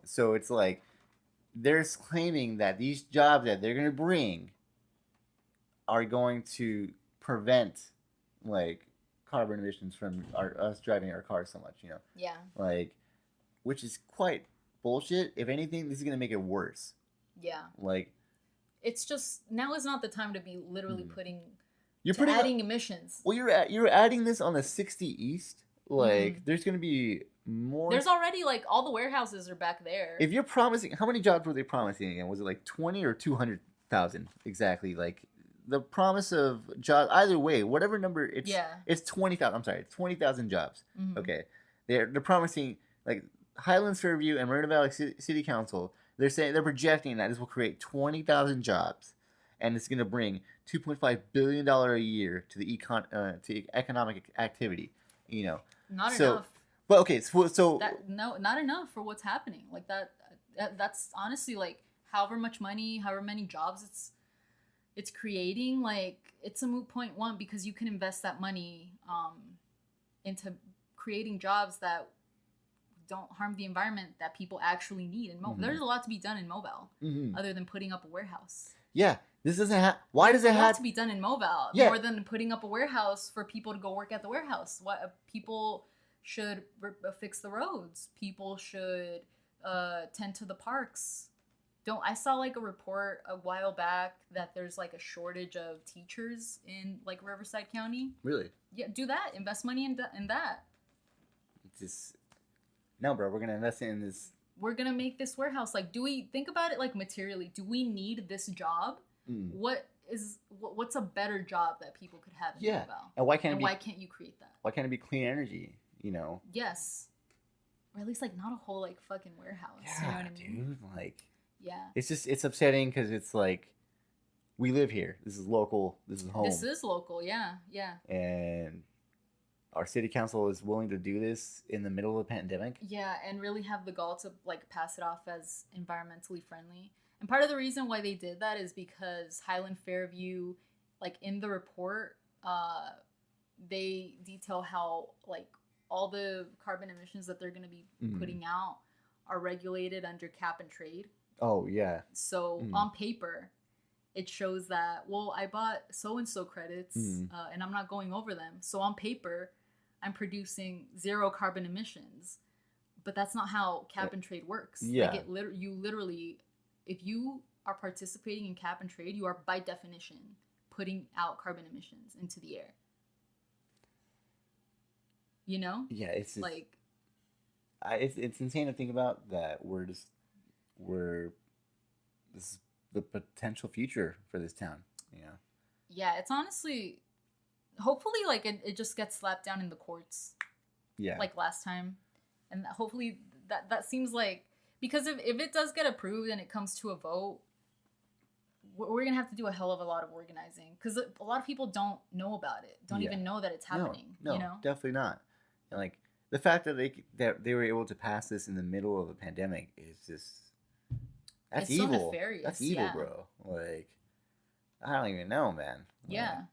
So it's they're claiming that these jobs that they're going to bring are going to prevent carbon emissions from us driving our cars so much. Yeah. Which is quite bullshit. If anything, this is going to make it worse. Yeah. It's just now is not the time to be literally adding emissions. Well, you're adding this on the 60 East. There's going to be more. There's already all the warehouses are back there. If you're promising, how many jobs were they promising again? Was it 20 or 200,000 exactly? The promise of jobs, either way, whatever number it's 20,000. I'm sorry, 20,000 jobs. Okay, they're promising Highlands Fairview and Marina Valley City Council. They're projecting that this will create 20,000 jobs, and it's going to bring $2.5 billion a year to the to economic activity. Not enough. But okay, so not enough for what's happening. That's honestly however many jobs it's creating. It's a moot point because you can invest that money into creating jobs that don't harm the environment that people actually need. And there's a lot to be done in Moval other than putting up a warehouse. Yeah. This doesn't have. Why does it have to be done in Moval more than putting up a warehouse for people to go work at the warehouse? People should fix the roads. People should tend to the parks. I saw a report a while back that there's a shortage of teachers in Riverside County. Really? Yeah, do that. Invest money in that. No, bro. We're gonna invest in this. We're gonna make this warehouse. Do we think about it materially? Do we need this job? What's a better job that people could have in Moval? And why can't you create that? Why can't it be clean energy? Yes, or at least not a whole fucking warehouse. Yeah, you know what I mean? Dude. Yeah. It's upsetting because it's we live here. This is local. This is home. This is local. Yeah. And our city council is willing to do this in the middle of a pandemic. Yeah, and really have the gall to pass it off as environmentally friendly. And part of the reason why they did that is because Highland Fairview, in the report, they detail how all the carbon emissions that they're going to be putting out are regulated under cap and trade. Oh, yeah. So on paper, it shows that, well, I bought so-and-so credits and I'm not going over them. So on paper, I'm producing 0 carbon emissions. But that's not how cap and trade works. Yeah. Like you literally, if you are participating in cap and trade, you are by definition putting out carbon emissions into the air. You know? Yeah, it's just, like it's insane to think about that this is the potential future for this town, you know? Yeah, it's honestly, hopefully, like, it just gets slapped down in the courts. Yeah. Like last time. And hopefully that seems like, because if it does get approved and it comes to a vote, we're going to have to do a hell of a lot of organizing. Because a lot of people don't know about it. Don't even know that it's happening. No, you know? Definitely not. And like, the fact that they were able to pass this in the middle of a pandemic is just, that's it's evil. So nefarious. That's evil, bro. Like, I don't even know, man. Like, yeah.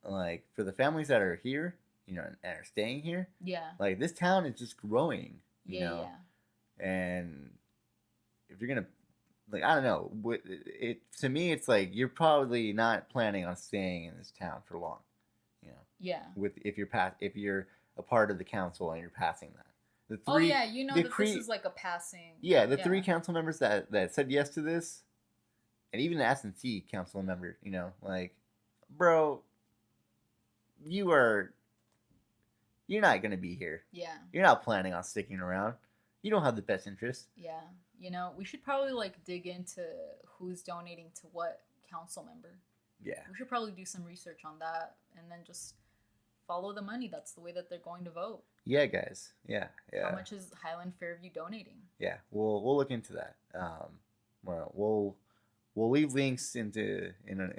Like, for the families that are here, you know, and are staying here. Yeah. Like, this town is just growing, you know? Yeah. And if you're going to, like, I don't know. To me, it's like, you're probably not planning on staying in this town for long, you know? Yeah. If you're a part of the council and you're passing that. You know that this is like a passing. Yeah, the 3 council members that said yes to this, and even the S&C council member, you know, like, bro, you're not going to be here. Yeah. You're not planning on sticking around. You don't have the best interest. Yeah. You know, we should probably, like, dig into who's donating to what council member. Yeah. We should probably do some research on that and then just follow the money. That's the way that they're going to vote. Yeah, guys. Yeah. How much is Highland Fairview donating? Yeah, we'll look into that. We'll leave links in the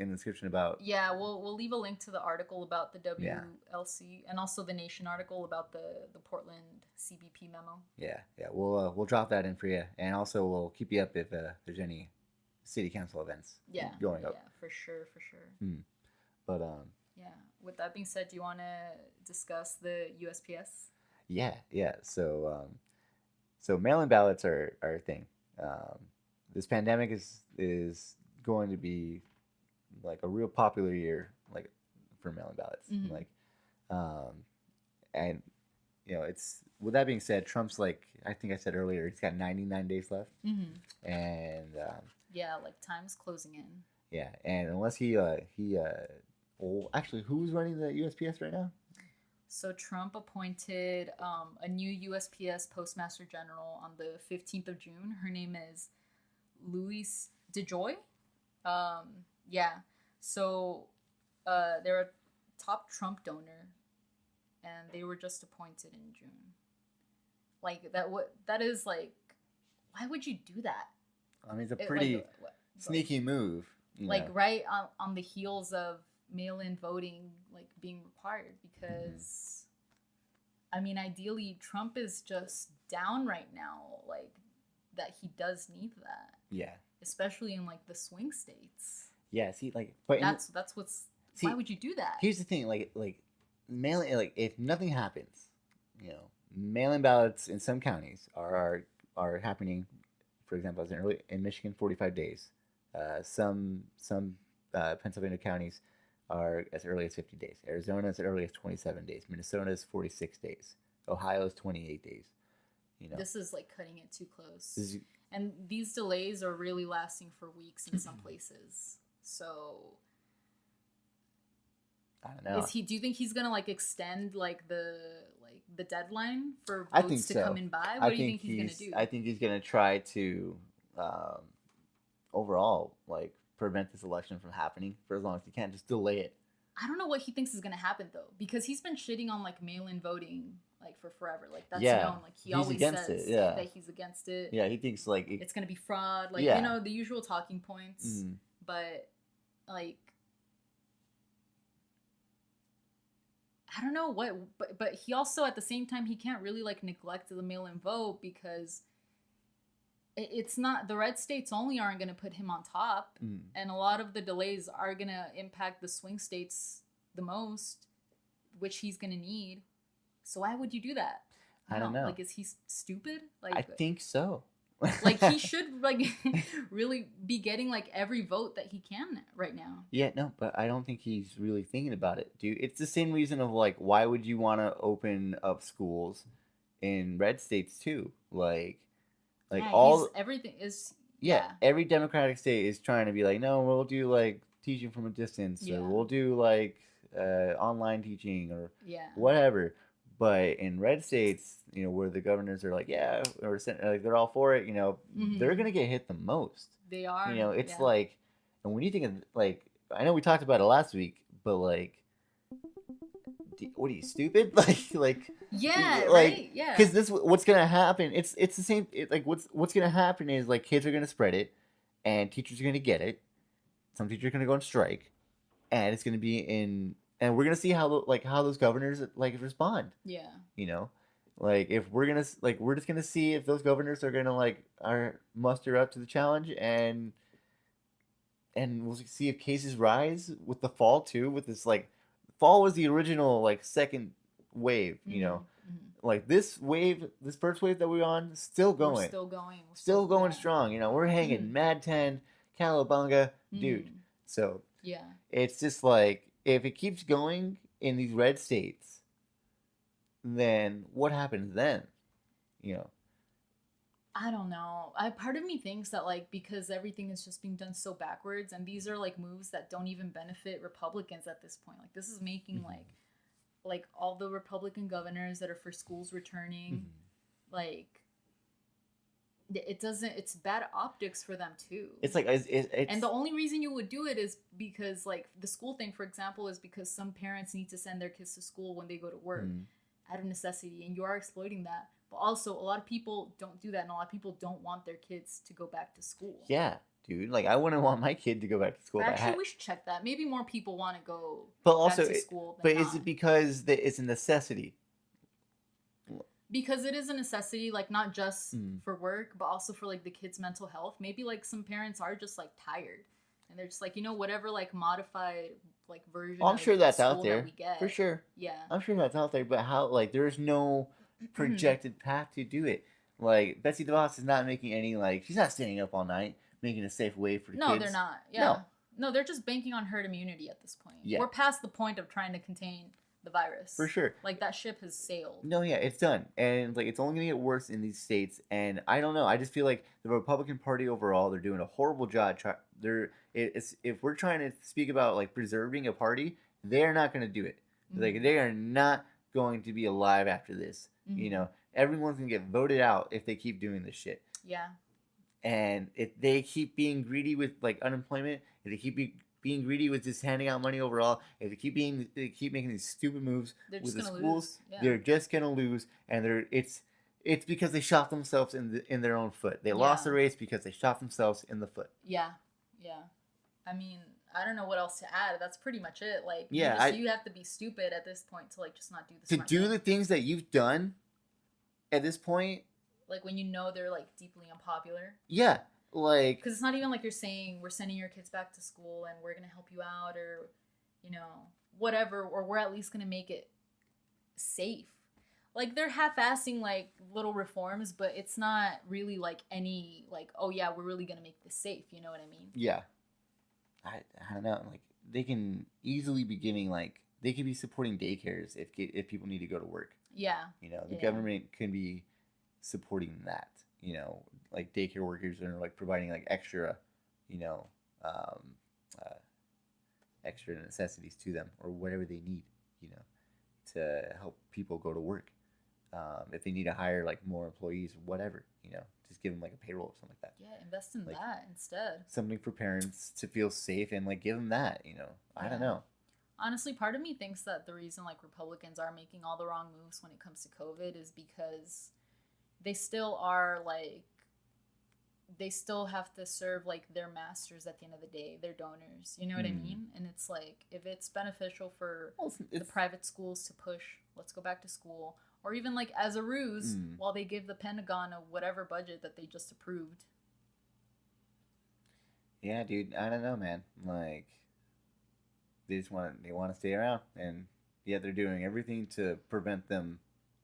description about. Yeah, we'll leave a link to the article about the WLC and also the Nation article about the Portland CBP memo. Yeah, we'll drop that in for you, and also we'll keep you up if there's any city council events. Going up. Yeah, for sure. But yeah. With that being said, do you want to discuss the USPS? Yeah. So mail-in ballots are a thing. This pandemic is going to be like a real popular year, like, for mail-in ballots. Mm-hmm. Like, and you know, it's, with that being said, Trump's, like, I think I said earlier, he's got 99 days left, and yeah, like, time's closing in. Yeah, and unless well, actually, who's running the USPS right now? So Trump appointed a new USPS Postmaster General on the 15th of June. Her name is Louise DeJoy. Yeah. So they're a top Trump donor, and they were just appointed in June. Like, that is, like, why would you do that? I mean, it's a pretty sneaky move. Like, right on the heels of mail-in voting, like, being required, because I mean, ideally Trump is just down right now, like, that he does need that. Yeah. Especially in, like, the swing states. Yeah, see, like, but that's what's, why would you do that? Here's the thing, like mail-in, like, if nothing happens, you know, mail-in ballots in some counties are happening, for example, as in Michigan, 45 days. Some Pennsylvania counties are as early as 50 days. Arizona is as early as 27 days. Minnesota is 46 days. Ohio is 28 days. You know, this is, like, cutting it too close. And these delays are really lasting for weeks in some places. So I don't know. Do you think he's gonna, like, extend, like, the deadline for votes to come in by? What do you think he's gonna do? I think he's gonna try to overall, like, prevent this election from happening for as long as he can. Just delay it. I don't know what he thinks is gonna happen, though, because he's been shitting on, like, mail-in voting, like, for forever. Like, that's known. Like, he's always says that he's against it. Yeah, he thinks, like, it's gonna be fraud. Like, you know, the usual talking points. But, like, I don't know what, but he also, at the same time, he can't really, like, neglect the mail-in vote, because it's not, the red states only aren't going to put him on top, and a lot of the delays are going to impact the swing states the most, which he's going to need. So why would you do that? I don't know. Like, is he stupid? Like, I think so. Like, he should, like, really be getting, like, every vote that he can right now. Yeah, no, but I don't think he's really thinking about it, dude. It's the same reason of, like, why would you want to open up schools in red states, too? Like Yeah, all... everything is... Yeah, every Democratic state is trying to be like, no, we'll do, like, teaching from a distance, or we'll do, like, online teaching, or whatever. But in red states, you know, where the governors are like, yeah, or like they're all for it, you know, they're gonna get hit the most. They are. You know, it's like, and when you think of, like, I know we talked about it last week, but like, what are you, stupid? Yeah, like, right, yeah. Because this, what's gonna happen? It's the same. Like, what's gonna happen is, like, kids are gonna spread it, and teachers are gonna get it. Some teachers are gonna go on strike, and it's gonna be in. And we're gonna see how those governors, like, respond. Yeah. You know, like, if we're just gonna see if those governors are gonna, like, muster up to the challenge, and we'll see if cases rise with the fall too. With this, like, fall was the original, like, second wave. You know, like, this first wave that we're on, still going. We're still going. Still going strong. You know, we're hanging Mad 10, Calabunga, dude. So yeah, it's just like, if it keeps going in these red states, then what happens then? You know? I don't know. Part of me thinks that, like, because everything is just being done so backwards, and these are, like, moves that don't even benefit Republicans at this point. Like, this is making, like all the Republican governors that are for schools returning, like, it's bad optics for them too. It's like, and the only reason you would do it is because, like, the school thing, for example, is because some parents need to send their kids to school when they go to work out of necessity, and you are exploiting that. But also, a lot of people don't do that, and a lot of people don't want their kids to go back to school. Yeah, dude. Like, I wouldn't want my kid to go back to school. Actually, we should check that. Maybe more people want to go back to school but is it because it's a necessity? Because it is a necessity, like, not just for work, but also for, like, the kids' mental health. Maybe, like, some parents are just, like, tired, and they're just like, you know, whatever, like, modified, like, version. I'm sure that's out there. That we get. For sure. Yeah. I'm sure that's out there, but how? Like, there's no projected path to do it. Like, Betsy DeVos is not making any, like, she's not staying up all night making a safe way for the kids. No, they're not. Yeah. No, they're just banking on herd immunity at this point. Yeah. We're past the point of trying to contain the virus. For sure. Like, that ship has sailed. No, yeah, it's done. And, like, it's only going to get worse in these states. And I don't know. I just feel like the Republican Party overall, they're doing a horrible job. If we're trying to speak about, like, preserving a party, they're not going to do it. Like, they are not going to be alive after this. You know, everyone's going to get voted out if they keep doing this shit. Yeah. And if they keep being greedy with, like, unemployment, if they keep being greedy with just handing out money overall, if they keep making these stupid moves with the schools, they're just gonna lose. And it's because they shot themselves in their own foot. They lost the race because they shot themselves in the foot. Yeah. I mean, I don't know what else to add. That's pretty much it. Like, you have to be stupid at this point to, like, just not do the smart thing. The things that you've done at this point. Like, when you know they're, like, deeply unpopular. Yeah. Like, because it's not even like you're saying we're sending your kids back to school and we're gonna help you out, or, you know, whatever, or we're at least gonna make it safe. Like, they're half-assing, like, little reforms, but it's not really, like, any, like, oh yeah, we're really gonna make this safe. You know what I mean? Yeah. I don't know. Like, they can easily be giving, like, they could be supporting daycares if people need to go to work. Yeah. You know, the government can be supporting that. You know, like, daycare workers are, like, providing, like, extra, you know, extra necessities to them, or whatever they need, you know, to help people go to work. If they need to hire, like, more employees or whatever, you know, just give them, like, a payroll or something like that. Yeah, invest in, like, that instead. Something for parents to feel safe, and, like, give them that, you know. I don't know. Honestly, part of me thinks that the reason, like, Republicans are making all the wrong moves when it comes to COVID is because they still are, like, they still have to serve, like, their masters at the end of the day, their donors. You know what I mean? And it's like, if it's beneficial for the private schools to push, let's go back to school, or even, like, as a ruse, while they give the Pentagon a whatever budget that they just approved. Yeah, dude, I don't know, man. Like, they want to stay around, and they're doing everything to prevent them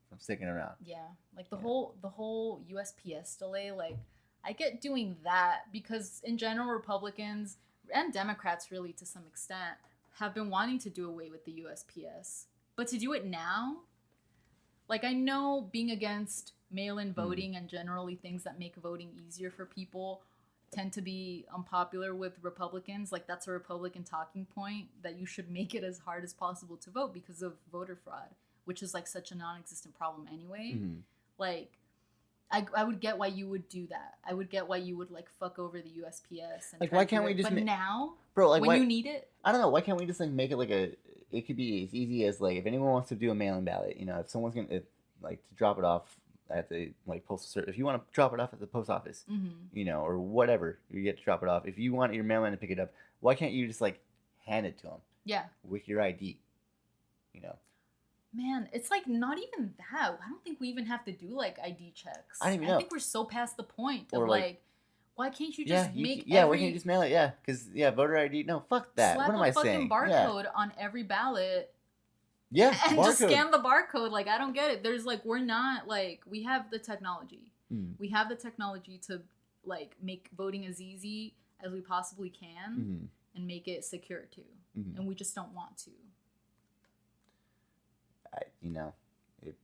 from sticking around. Yeah, like the whole USPS delay. Like, I get doing that because in general, Republicans and Democrats, really to some extent, have been wanting to do away with the USPS. But to do it now, like, I know being against mail-in voting and generally things that make voting easier for people tend to be unpopular with Republicans. Like, that's a Republican talking point, that you should make it as hard as possible to vote because of voter fraud, which is like such a non-existent problem anyway. Like, I would get why you would do that. I would get why you would like fuck over the USPS. And like, why can't we just? But now, bro, like, when why, you need it, I don't know. Why can't we just like make it like a? It could be as easy as like if anyone wants to do a mail-in ballot, you know, if someone's gonna like to drop it off at the like postal service, if you want to drop it off at the post office, you know, or whatever, you get to drop it off. If you want your mailman to pick it up, why can't you just like hand it to them? Yeah. With your ID, you know. Man, it's like not even that. I don't think we even have to do like ID checks. I don't even know. I think we're so past the point of Or, like, why can't you just make why can't you just mail it? Yeah, because voter ID. No, fuck that. Slap What am I saying? Slap a fucking barcode on every ballot. Yeah, and barcode. Just scan the barcode. Like, I don't get it. There's like, we're not like, we have the technology. We have the technology to like make voting as easy as we possibly can and make it secure too. And we just don't want to. You know, it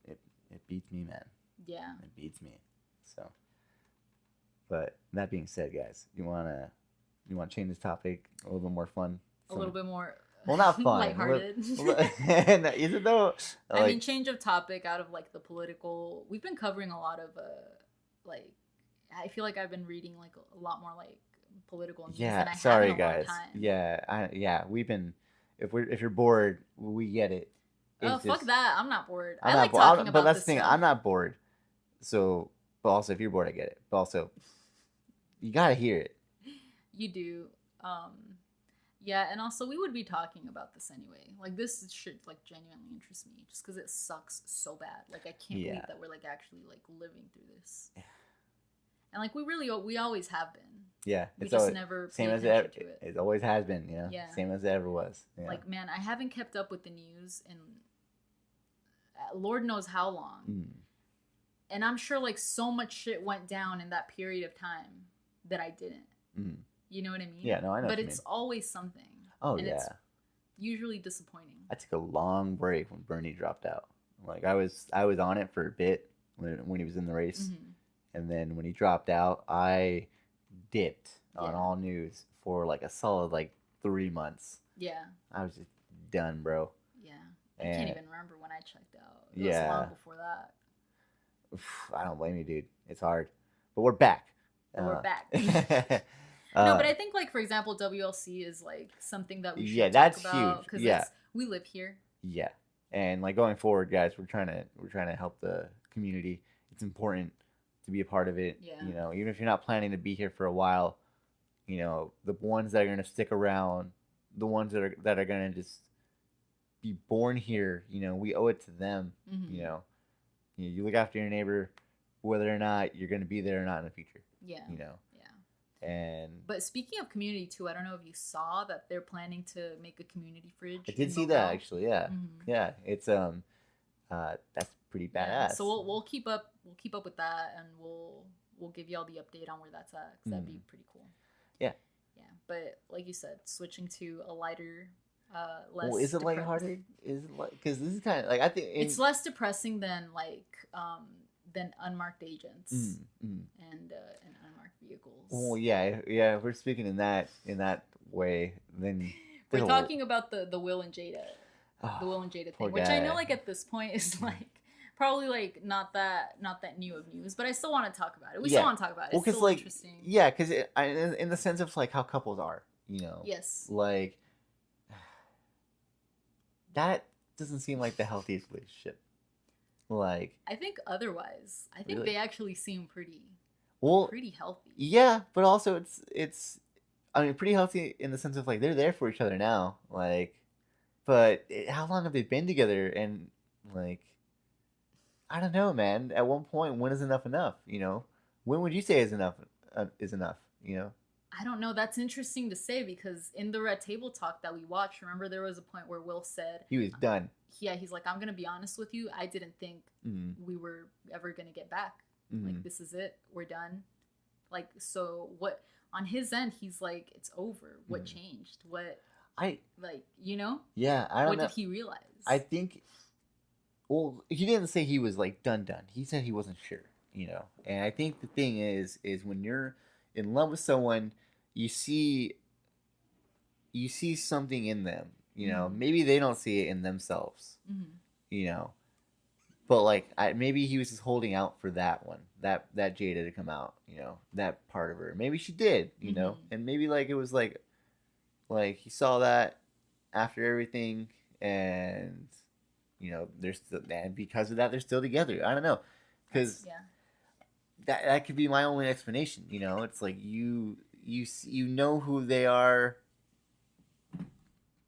beats me, man. Yeah. It beats me. So, but that being said, guys, you wanna change this topic a little bit more fun? A little bit more. Well, not fun. Lighthearted. Is it though? I mean, change of topic out of like the political. We've been covering a lot of like. I feel like I've been reading like a lot more like political news. Yeah. Than I Sorry, have in a guys. long time. Yeah. We've been. If you're bored, we get it. Oh, fuck that! I'm not bored. I not like bored. talking about But that's this the thing. stuff. I'm not bored. So, but also, if you're bored, I get it. But also, you gotta hear it. You do. Yeah, and also we would be talking about this anyway. Like, this should like genuinely interest me, just because it sucks so bad. Like, I can't believe that we're like actually like living through this. Yeah. And like we always have been. Yeah, we it's just always, never same paid as attention it, to it. It always has been, you know. Yeah. Same as it ever was. Yeah. Like, man, I haven't kept up with the news in Lord knows how long. And I'm sure like so much shit went down in that period of time that I didn't. You know what I mean? Yeah, no, I know. But it's always something. Oh, and yeah. It's usually disappointing. I took a long break when Bernie dropped out. Like, I was on it for a bit when he was in the race. And then when he dropped out, I dipped on all news for like a solid like 3 months. Yeah. I was just done, bro. Yeah. I can't even remember when I checked out. It was long before that. I don't blame you, dude. It's hard. But we're back. We're back. No, but I think, like, for example, WLC is like something that we should talk about. Huge. Yeah, we live here. Yeah, and like going forward, guys, we're trying to help the community. It's important to be a part of it. Yeah. You know, even if you're not planning to be here for a while, you know, the ones that are gonna stick around, the ones that are gonna just be born here, you know, we owe it to them. You know, you look after your neighbor, whether or not you're gonna be there or not in the future. Yeah. You know. And but speaking of community too, I don't know if you saw that they're planning to make a community fridge. I did see that actually. Yeah, yeah. It's that's pretty badass. Yeah. So we'll keep up with that, and we'll give you all the update on where that's at, because that'd be pretty cool. Yeah. Yeah, but like you said, switching to a lighter, less. Well, is it lighthearted? Is it like, because this is kind of like, I think it's less depressing than like than unmarked agents and unmarked vehicles. Well, yeah. If we're speaking in that way, then we're talking about the Will and Jada, the Will and Jada thing, which I know like at this point is like probably like not that new of news, but I still want to talk about it. We still want to talk about it. It's still like, interesting. Yeah, because in the sense of like how couples are, you know. Yes. Like that doesn't seem like the healthiest relationship. Like, I think otherwise. I think they actually seem pretty healthy. Yeah, but also it's I mean, pretty healthy in the sense of like they're there for each other now. Like, but how long have they been together? And like, I don't know, man. At one point, when is enough? You know, when would you say is enough? You know. I don't know. That's interesting to say because in the Red Table Talk that we watched, remember there was a point where Will said he was done. Yeah, he's like, I'm gonna be honest with you. I didn't think we were ever gonna get back. Like, this is it. We're done. Like, so what? On his end, he's like, it's over. What changed? What? You know? Yeah, I don't know. What did he realize? I think. Well, he didn't say he was like done. He said he wasn't sure. You know, and I think the thing is when you're in love with someone, you see something in them. You know, maybe they don't see it in themselves. You know, but like maybe he was just holding out for that one, that Jada to come out. You know, that part of her. Maybe she did. You know, and maybe like it was like he saw that after everything, and you know, they're still, and because of that, they're still together. I don't know, because that could be my only explanation. You know, it's like you know who they are.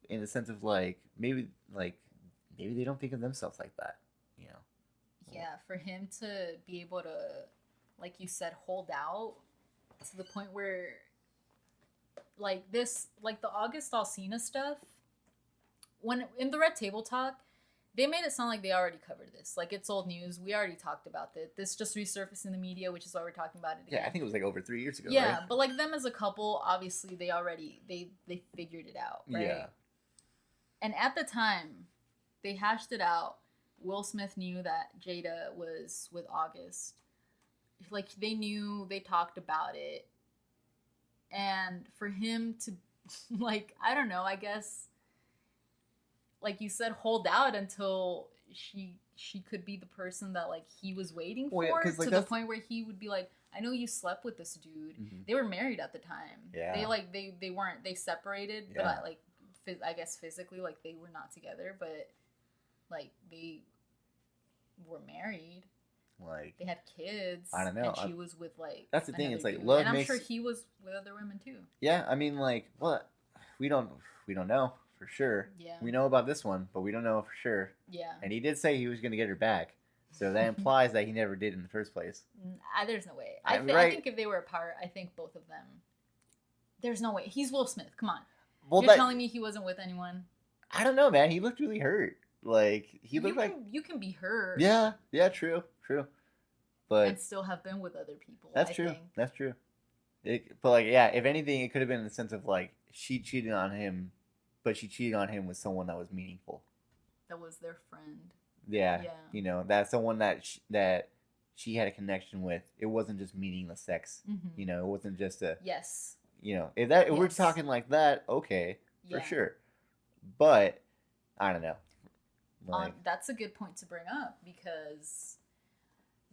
In the sense of maybe they don't think of themselves like that, you know. Yeah, for him to be able to, like you said, hold out to the point where, like the August Alsina stuff, when in the Red Table Talk, they made it sound like they already covered this. Like, it's old news. We already talked about it. This just resurfaced in the media, which is why we're talking about it again. Yeah, I think it was like over 3 years ago. Yeah, right? but like them as a couple, obviously they figured it out, right? Yeah. And at the time, they hashed it out. Will Smith knew that Jada was with August. Like, they knew, they talked about it. And for him to, like, I don't know, I guess, like you said, hold out until she could be the person that, like, he was waiting for, to the point where he would be like, I know you slept with this dude. They were married at the time. Yeah. They weren't, they separated, but, like, I guess physically, like, they were not together, but, like, they were married. Like, they had kids. I don't know. And she was with, like, that's the thing. It's like dude. love and I'm makes... sure he was with other women too. Yeah, I mean, like, what? We don't know for sure. Yeah. We know about this one, but we don't know for sure. Yeah. And he did say he was going to get her back, so that implies that he never did in the first place. There's no way. I think if they were apart, I think both of them. There's no way. He's Will Smith. Come on. Well, you're telling me he wasn't with anyone? I don't know, man. He looked really hurt. Like, he looked you can be hurt. Yeah, true. But and still have been with other people. That's true. That's true. But like, yeah, if anything, it could have been in the sense of like she cheated on him, but she cheated on him with someone that was meaningful. That was their friend. Yeah. You know, that's someone that she had a connection with. It wasn't just meaningless sex. You know, it wasn't just a yes. You know, if we're talking like that, okay, for sure. But I don't know. Like, that's a good point to bring up because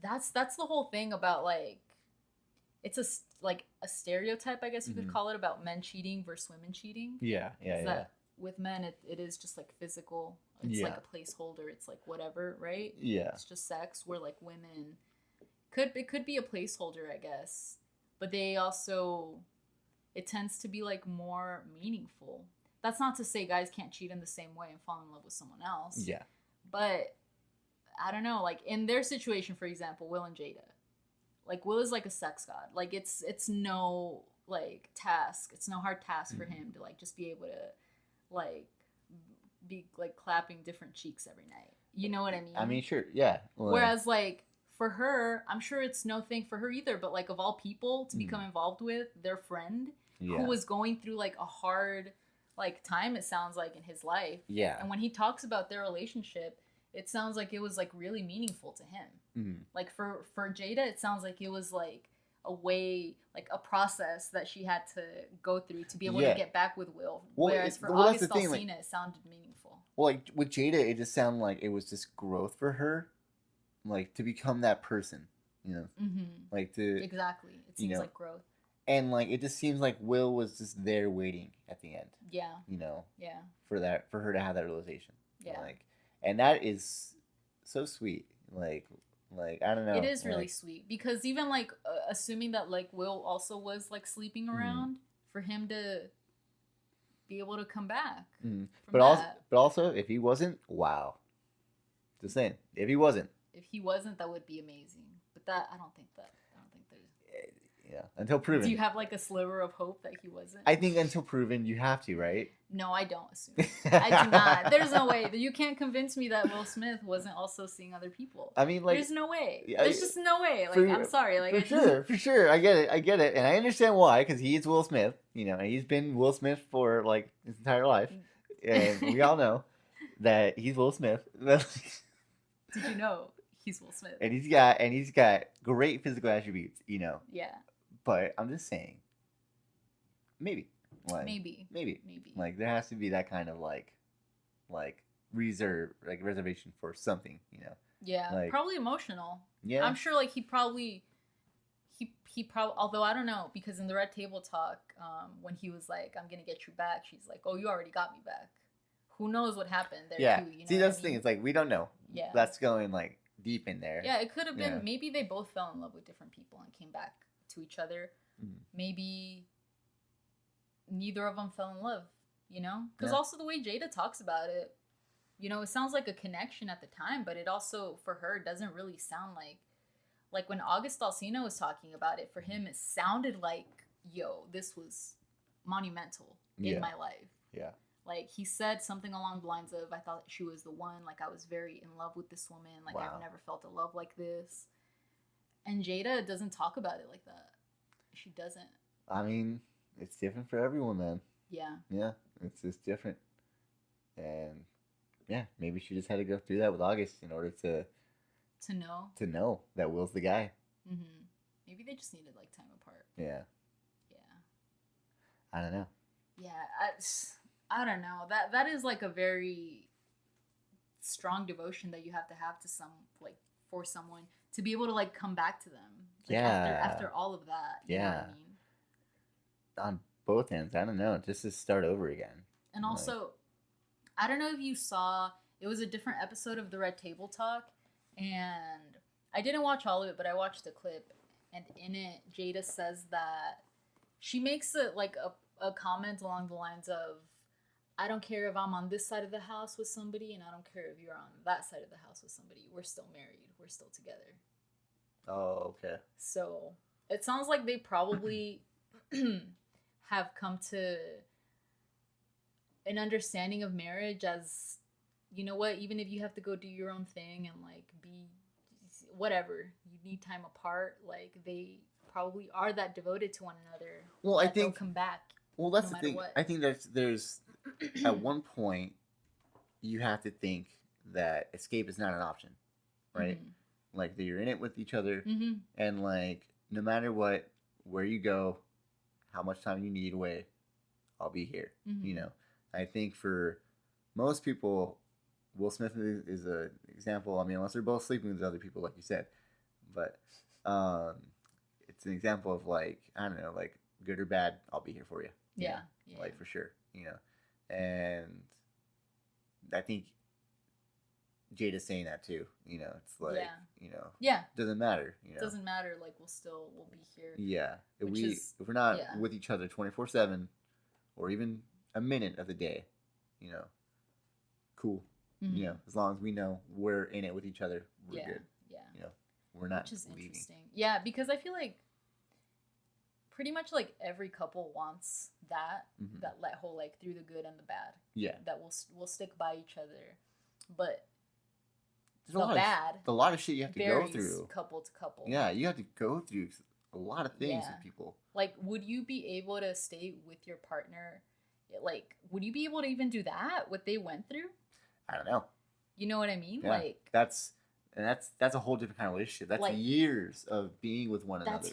that's the whole thing about, like, it's a stereotype, I guess you could call it, about men cheating versus women cheating. Yeah. That with men, it is just like physical. It's like a placeholder. It's like whatever, right? Yeah. It's just sex. Where like women it could be a placeholder, I guess, but they also. It tends to be, like, more meaningful. That's not to say guys can't cheat in the same way and fall in love with someone else. Yeah. But, I don't know. Like, in their situation, for example, Will and Jada. Like, Will is, like, a sex god. Like, it's no, like, task. It's no hard task for him to, like, just be able to, like, be, like, clapping different cheeks every night. You know what I mean? I mean, sure. Yeah. Well, whereas, like, for her, I'm sure it's no thing for her either. But, like, of all people to become involved with, their friend... who was going through, like, a hard, like, time, it sounds like, in his life. Yeah. And when he talks about their relationship, it sounds like it was, like, really meaningful to him. Like, for Jada, it sounds like it was, like, a way, like, a process that she had to go through to be able to get back with Will. Whereas for August Alsina, it sounded meaningful. Well, like, with Jada, it just sounded like it was just growth for her. Like, to become that person, you know? Like, to... Exactly. It seems like growth. And, like, it just seems like Will was just there waiting at the end. Yeah. You know? Yeah. For her to have that realization. Yeah. Like, and that is so sweet. Like, I don't know. It is really sweet. Because even, like, assuming that, like, Will also was, like, sleeping around, for him to be able to come back. But also, if he wasn't, wow. Just saying. If he wasn't. If he wasn't, that would be amazing. But I don't think there's... Yeah, until proven. Do you have like a sliver of hope that he wasn't? I think until proven, you have to, right? No, I don't assume. I do not. There's no way. You can't convince me that Will Smith wasn't also seeing other people. I mean, like, there's no way. Yeah, There's just no way. Like, I'm sorry. Like, for sure. I get it, and I understand why, because he is Will Smith. You know, and he's been Will Smith for like his entire life, and we all know that he's Will Smith. Did you know he's Will Smith? And he's got great physical attributes. You know. Yeah. But I'm just saying, maybe. Like, maybe. Like, there has to be that kind of like reservation for something, you know. Yeah, like, probably emotional. Yeah, I'm sure. Like he probably, although I don't know, because in the Red Table Talk, when he was like, "I'm gonna get you back," she's like, "Oh, you already got me back." Who knows what happened there? Yeah. Too, you know. See, that's the thing. It's like we don't know. Yeah. That's going like deep in there. Yeah, it could have been. Yeah. Maybe they both fell in love with different people and came back to each other. Mm. Maybe neither of them fell in love, you know? Because Yeah. also the way Jada talks about it, you know, it sounds like a connection at the time, but it also, for her, doesn't really sound like when August Alsina was talking about it, for him, it sounded like, yo, this was monumental in my life. Yeah. Like, he said something along the lines of, I thought she was the one, like, I was very in love with this woman, like, Wow. I've never felt a love like this. And Jada doesn't talk about it like that. She doesn't. I mean, it's different for everyone, man. Yeah. Yeah, it's just different. And yeah, maybe she just had to go through that with August in order to know that Will's the guy. Mm-hmm. Maybe they just needed like time apart. Yeah. Yeah. I don't know. Yeah, I don't know. That is like a very strong devotion that you have to for someone to be able to like come back to them. Like, yeah. After all of that. You know what I mean? On both ends, I don't know. Just to start over again. And also, I don't know if you saw, it was a different episode of the Red Table Talk, and I didn't watch all of it, but I watched a clip, and in it, Jada says that she makes a comment along the lines of, I don't care if I'm on this side of the house with somebody, and I don't care if you're on that side of the house with somebody. We're still married. We're still together. Oh, okay. So it sounds like they probably have come to an understanding of marriage as, you know what, even if you have to go do your own thing and like be whatever, you need time apart, like they probably are that devoted to one another. Well, I think they'll come back. Well, that's no the thing. what. I think there's at one point you have to think that escape is not an option, right? Mm-hmm. Like that you're in it with each other, Mm-hmm. and like no matter what, where you go, how much time you need away, I'll be here. Mm-hmm. You know, I think for most people, Will Smith is an example. I mean, unless they're both sleeping with other people, like you said, but it's an example of like, I don't know, like good or bad, I'll be here for you. Yeah. Like for sure, you know. And I think Jada's saying that too. You know, it's like, you know, doesn't matter. You know, doesn't matter. Like we'll be here. Yeah, if we're not with each other 24/7, or even a minute of the day, you know, cool. Mm-hmm. You know, as long as we know we're in it with each other, we're good. Yeah. You know, we're not Which is leaving. interesting. Yeah, because I feel like pretty much like every couple wants that, Mm-hmm. that whole like through the good and the bad. Yeah. That we'll stick by each other, but there's a lot of shit you have to go through. Couple to couple. Yeah, you have to go through a lot of things with people. Like, would you be able to stay with your partner? Like, would you be able to even do that? What they went through? I don't know. You know what I mean? Yeah. Like that's a whole different kind of relationship. That's like, years of being with one another.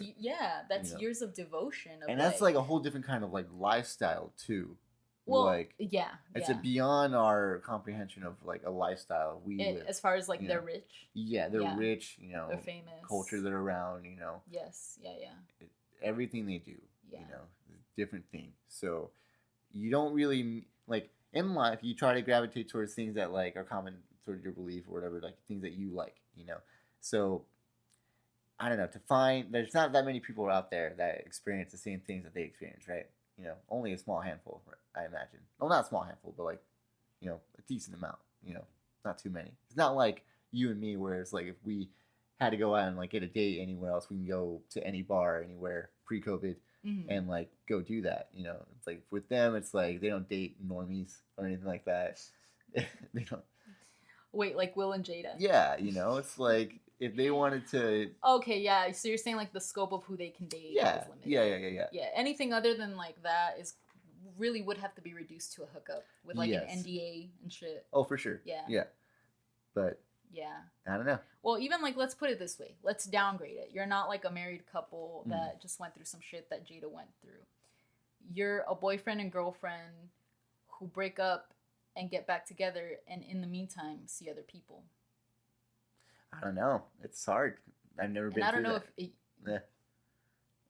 That's years of devotion. And that's like a whole different kind of like lifestyle too. Well, like it's a beyond our comprehension of like a lifestyle we live. As far as like they're rich. Yeah, they're rich. You know, they're famous. Culture they're around. You know. Yes. Yeah. Everything they do. Yeah. You know, different things. So you don't really like in life. You try to gravitate towards things that like are common towards your belief or whatever, like things that you like. You know. So I don't know. There's not that many people out there that experience the same things that they experience, right? You know, only a small handful, I imagine. Well, not a small handful, but like, you know, a decent amount. You know, not too many. It's not like you and me, where it's like if we had to go out and like get a date anywhere else, we can go to any bar anywhere pre-COVID, and like go do that. You know, it's like with them, it's like they don't date normies or anything like that. They don't. Wait, like Will and Jada? Yeah, you know, it's like if they wanted to. Okay, yeah. So you're saying like the scope of who they can date Yeah, is limited. yeah. Yeah, anything other than like that is really would have to be reduced to a hookup with like an NDA and shit. Oh, for sure. Yeah. But. Yeah. I don't know. Well, even like, let's put it this way. Let's downgrade it. You're not like a married couple that just went through some shit that Jada went through. You're a boyfriend and girlfriend who break up and get back together, and in the meantime, see other people. I don't know. It's hard. I've never been. And I don't through know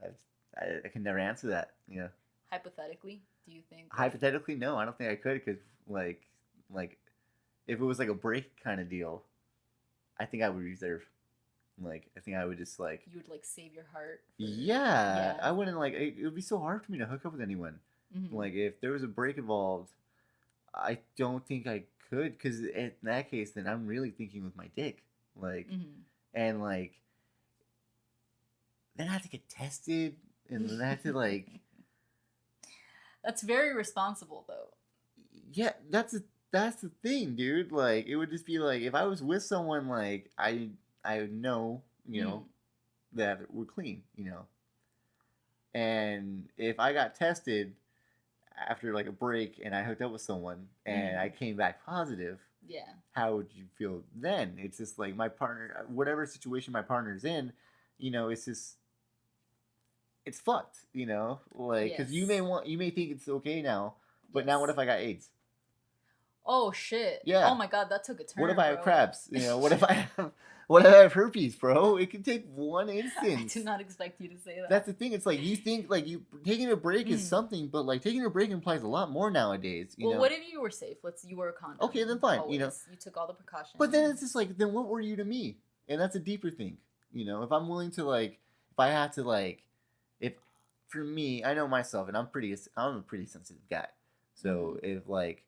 that. I can never answer that. You know. Hypothetically, do you think? Hypothetically, no. I don't think I could, because like if it was like a break kind of deal, I think I would reserve. Like, I think I would just like. You would like save your heart. Yeah, I wouldn't like. It would be so hard for me to hook up with anyone. Like, if there was a break involved, I don't think I could, because in that case, then I'm really thinking with my dick. Like, and like, then I have to get tested, and then I have to like. That's very responsible, though. Yeah, that's the thing, dude. Like, it would just be like, if I was with someone, like, I would know, you know, that we're clean, you know. And if I got tested after like a break and I hooked up with someone and I came back positive, how would you feel then? It's just like my partner, whatever situation my partner's in, you know, it's just, it's fucked, you know, like, because you may think it's okay now, but now what if I got AIDS? Oh shit! Yeah. Oh my god, that took a turn. What if I have crabs? You know, what if I have herpes, bro? It can take one instance. I did not expect you to say that. That's the thing. It's like you think like you taking a break is something, but like taking a break implies a lot more nowadays. You know? What if you were safe? You were a condom. Okay, then fine. Always. You know, you took all the precautions. But then it's just like, then what were you to me? And that's a deeper thing. You know, if I'm willing to like, if I had to like, if for me, I know myself, and I'm a pretty sensitive guy. So if like,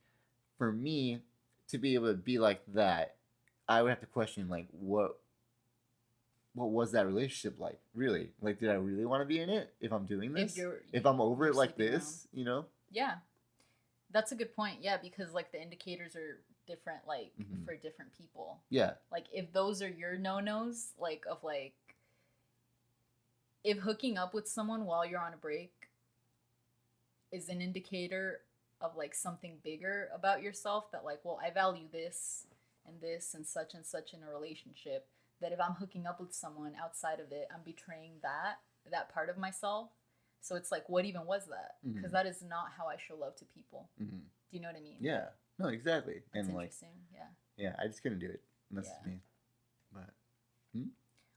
for me to be able to be like that, I would have to question like what was that relationship like? Really? Like, did I really want to be in it if I'm doing this? If I'm over it like this, you know? Yeah. That's a good point. Yeah, because like the indicators are different, like for different people. Yeah. Like if those are your no-nos, like of like, if hooking up with someone while you're on a break is an indicator of like something bigger about yourself, that like, well, I value this and such in a relationship, that if I'm hooking up with someone outside of it, I'm betraying that part of myself. So it's like, what even was that? Because that is not how I show love to people. Do you know what I mean? Yeah. No, exactly. That's and like, interesting. Yeah, I just couldn't do it. That's just me. But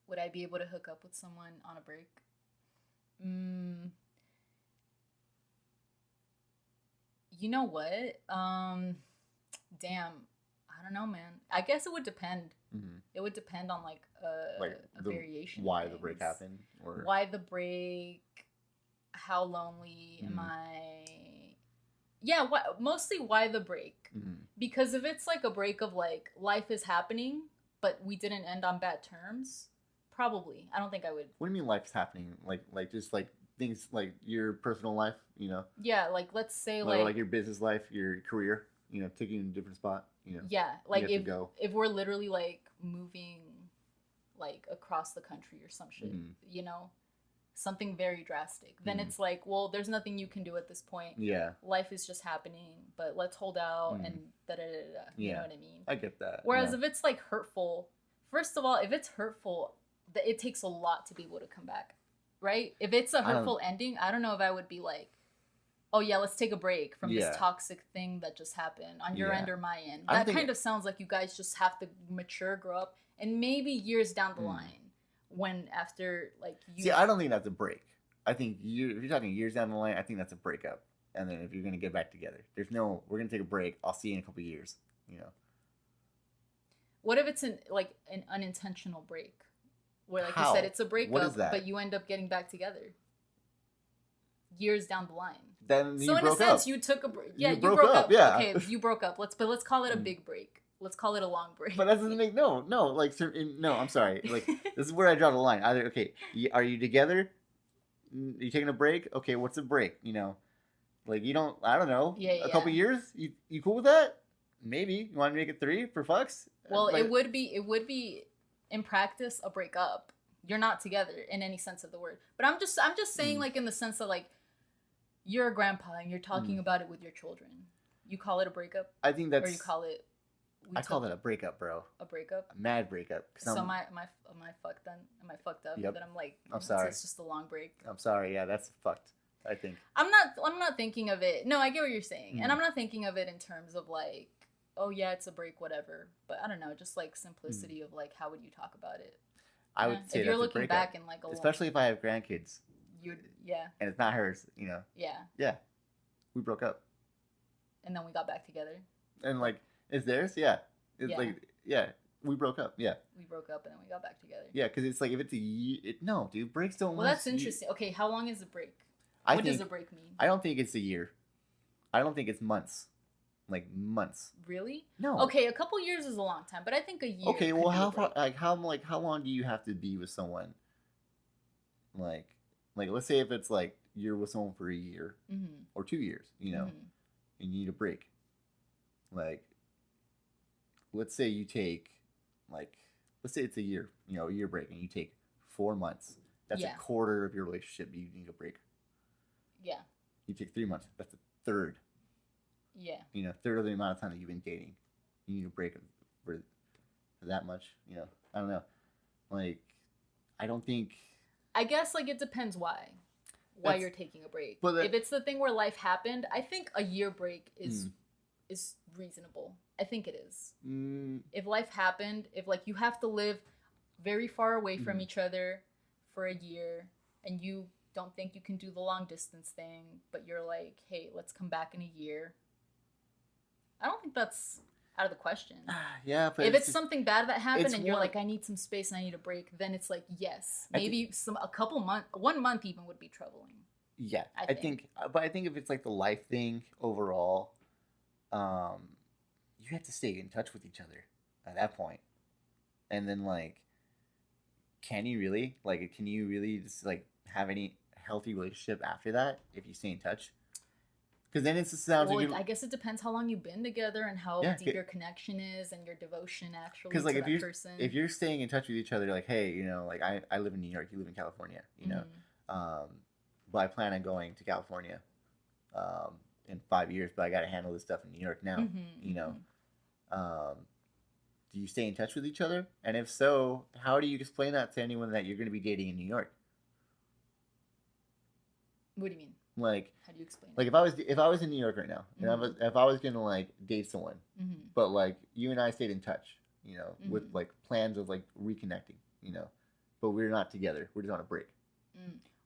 would I be able to hook up with someone on a break? You know what? Damn. I don't know, man. I guess it would depend. It would depend on like a variation. Why the break happened, or why the break? How lonely am I? Yeah, mostly why the break? Because if it's like a break of like life is happening, but we didn't end on bad terms, probably. I don't think I would. What do you mean life's happening? Like just like things like your personal life, you know? Yeah, like let's say like your business life, your career, you know, taking you in a different spot, you know? Yeah, like if we're literally like moving like across the country or some shit, you know? Something very drastic. Then it's like, well, there's nothing you can do at this point. Yeah. Life is just happening, but let's hold out and da-da-da-da. You know what I mean? I get that. Whereas if it's like hurtful, first of all, if it's hurtful, it takes a lot to be able to come back, right? If it's a hurtful ending, I don't know if I would be like, oh yeah, let's take a break from this toxic thing that just happened on your end or my end. That kind of sounds like you guys just have to mature, grow up, and maybe years down the line. When after like you see, I don't think that's a break. I think if you're talking years down the line, I think that's a breakup. And then if you're gonna get back together, we're gonna take a break. I'll see you in a couple of years. You know. What if it's an unintentional break, where like you said it's a breakup, but you end up getting back together years down the line? Then so in a sense, you took a break. Yeah, you broke up. Yeah, okay, you broke up. Let's call it a big break. Let's call it a long break. But that doesn't make no. I'm sorry. Like this is where I draw the line. Either are you together? You taking a break? Okay, what's a break? You know, like you don't. I don't know. Yeah, a couple years. You cool with that? Maybe you want to make it 3 for fucks. Well, like, it would be in practice a breakup. You're not together in any sense of the word. But I'm just saying like in the sense that like you're a grandpa and you're talking about it with your children. You call it a breakup? I think that's. Or you call it. I call that a breakup, bro. A breakup? A mad breakup. So am I fucked then? Am I fucked up? Yep. Then I'm like, I'm sorry. It's just a long break. I'm sorry. Yeah, that's fucked. I think. I'm not thinking of it. No, I get what you're saying, and I'm not thinking of it in terms of like, oh yeah, it's a break, whatever. But I don't know, just like simplicity of like, how would you talk about it? I would say if you're looking back in like a especially if I have grandkids. Yeah. And it's not hers, you know. Yeah. Yeah. We broke up. And then we got back together. And like, it's theirs? Yeah. It's like, yeah, we broke up. Yeah. We broke up and then we got back together. Yeah, because it's like if it's a year, no, dude, breaks don't. Well, that's interesting. Okay, how long is a break? What does a break mean? I don't think it's a year. I don't think it's months. Like months. Really? No. Okay, a couple years is a long time, but I think a year. Okay, well, how far? How long do you have to be with someone? Like, let's say if it's like you're with someone for a year or 2 years, you know, and you need a break. Like, let's say you take, let's say it's a year, you know, a year break, and you take 4 months. That's a quarter of your relationship. You need a break. Yeah. You take 3 months. That's a third. Yeah. You know, third of the amount of time that you've been dating. You need a break for that much. You know, I don't know. Like, I don't think. I guess like it depends why you're taking a break. But if it's the thing where life happened, I think a year break is reasonable. I think it is. If life happened, if like you have to live very far away from each other for a year and you don't think you can do the long distance thing, but you're like, hey, let's come back in a year. I don't think that's out of the question. Yeah, but if it's something bad that happened and you're like, I need some space and I need a break, then it's like, yes, maybe a couple months, 1 month even would be troubling. Yeah, I think, but I think if it's like the life thing overall, you have to stay in touch with each other at that point, and then like, can you really just like have any healthy relationship after that if you stay in touch? Because then it sounds like I guess it depends how long you've been together and how deep your connection is and your devotion actually to like that person. If you're staying in touch with each other, like, hey, you know, like I live in New York, you live in California, you know, but I plan on going to California in 5 years, but I got to handle this stuff in New York now, you know. Do you stay in touch with each other? And if so, how do you explain that to anyone that you're going to be dating in New York? What do you mean? Like, how do you explain like it? if I was in New York right now, and if I was gonna like date someone, but like you and I stayed in touch, you know, with like plans of like reconnecting, you know, but we're not together. We're just on a break.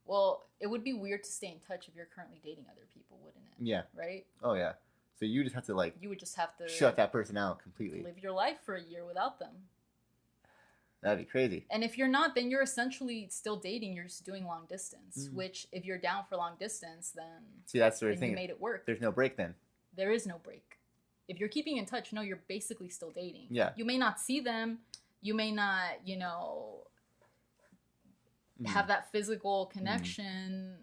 Well, it would be weird to stay in touch if you're currently dating other people, wouldn't it? Yeah. Right? Oh yeah. So you just have to like. You would just have to shut that person out completely. Live your life for a year without them. That'd be crazy. And if you're not, then you're essentially still dating. You're just doing long distance. Which, if you're down for long distance, then see that's the thing. You made it work. There's no break then. There is no break. If you're keeping in touch, no, you're basically still dating. Yeah. You may not see them. You may not, you know, have that physical connection.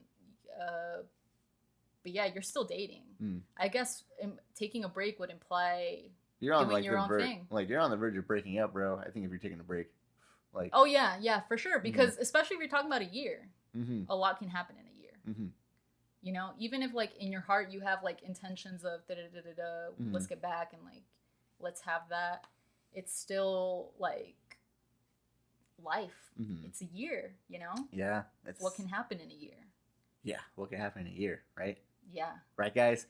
But yeah, you're still dating. I guess taking a break would imply you're on doing like your own thing. Like you're on the verge of breaking up, bro. I think if you're taking a break. Like, oh yeah, for sure. Because especially if you're talking about a year, a lot can happen in a year. You know, even if like in your heart you have like intentions of let's get back and like let's have that, it's still like life. It's a year, you know. Yeah, what can happen in a year. Yeah, what can happen in a year, right? Yeah. Right, guys.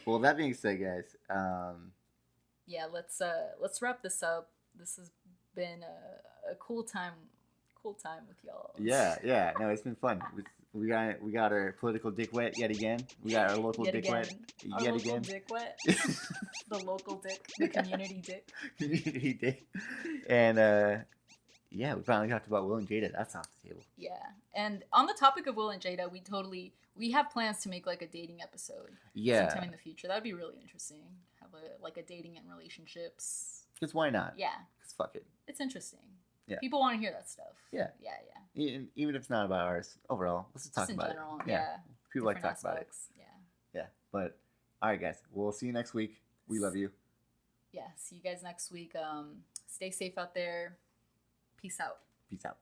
Well, that being said, guys. Yeah, let's wrap this up. This has been a cool time with y'all. Yeah. No, it's been fun. We got our political dick wet yet again. We got our local dick wet yet again. Dick wet. The local dick, the community dick. Community dick. And yeah, we finally talked about Will and Jada. That's off the table. Yeah, and on the topic of Will and Jada, we have plans to make like a dating episode. Yeah. Sometime in the future. That'd be really interesting. Have a dating and relationships. Because why not? Yeah. Because fuck it. It's interesting. Yeah. People want to hear that stuff. Yeah. Yeah, yeah. Even if it's not about ours, overall, let's just talk about general, it. Yeah. People like to talk about it. Yeah. Yeah. But all right, guys, we'll see you next week. We love you. Yeah. See you guys next week. Stay safe out there. Peace out. Peace out.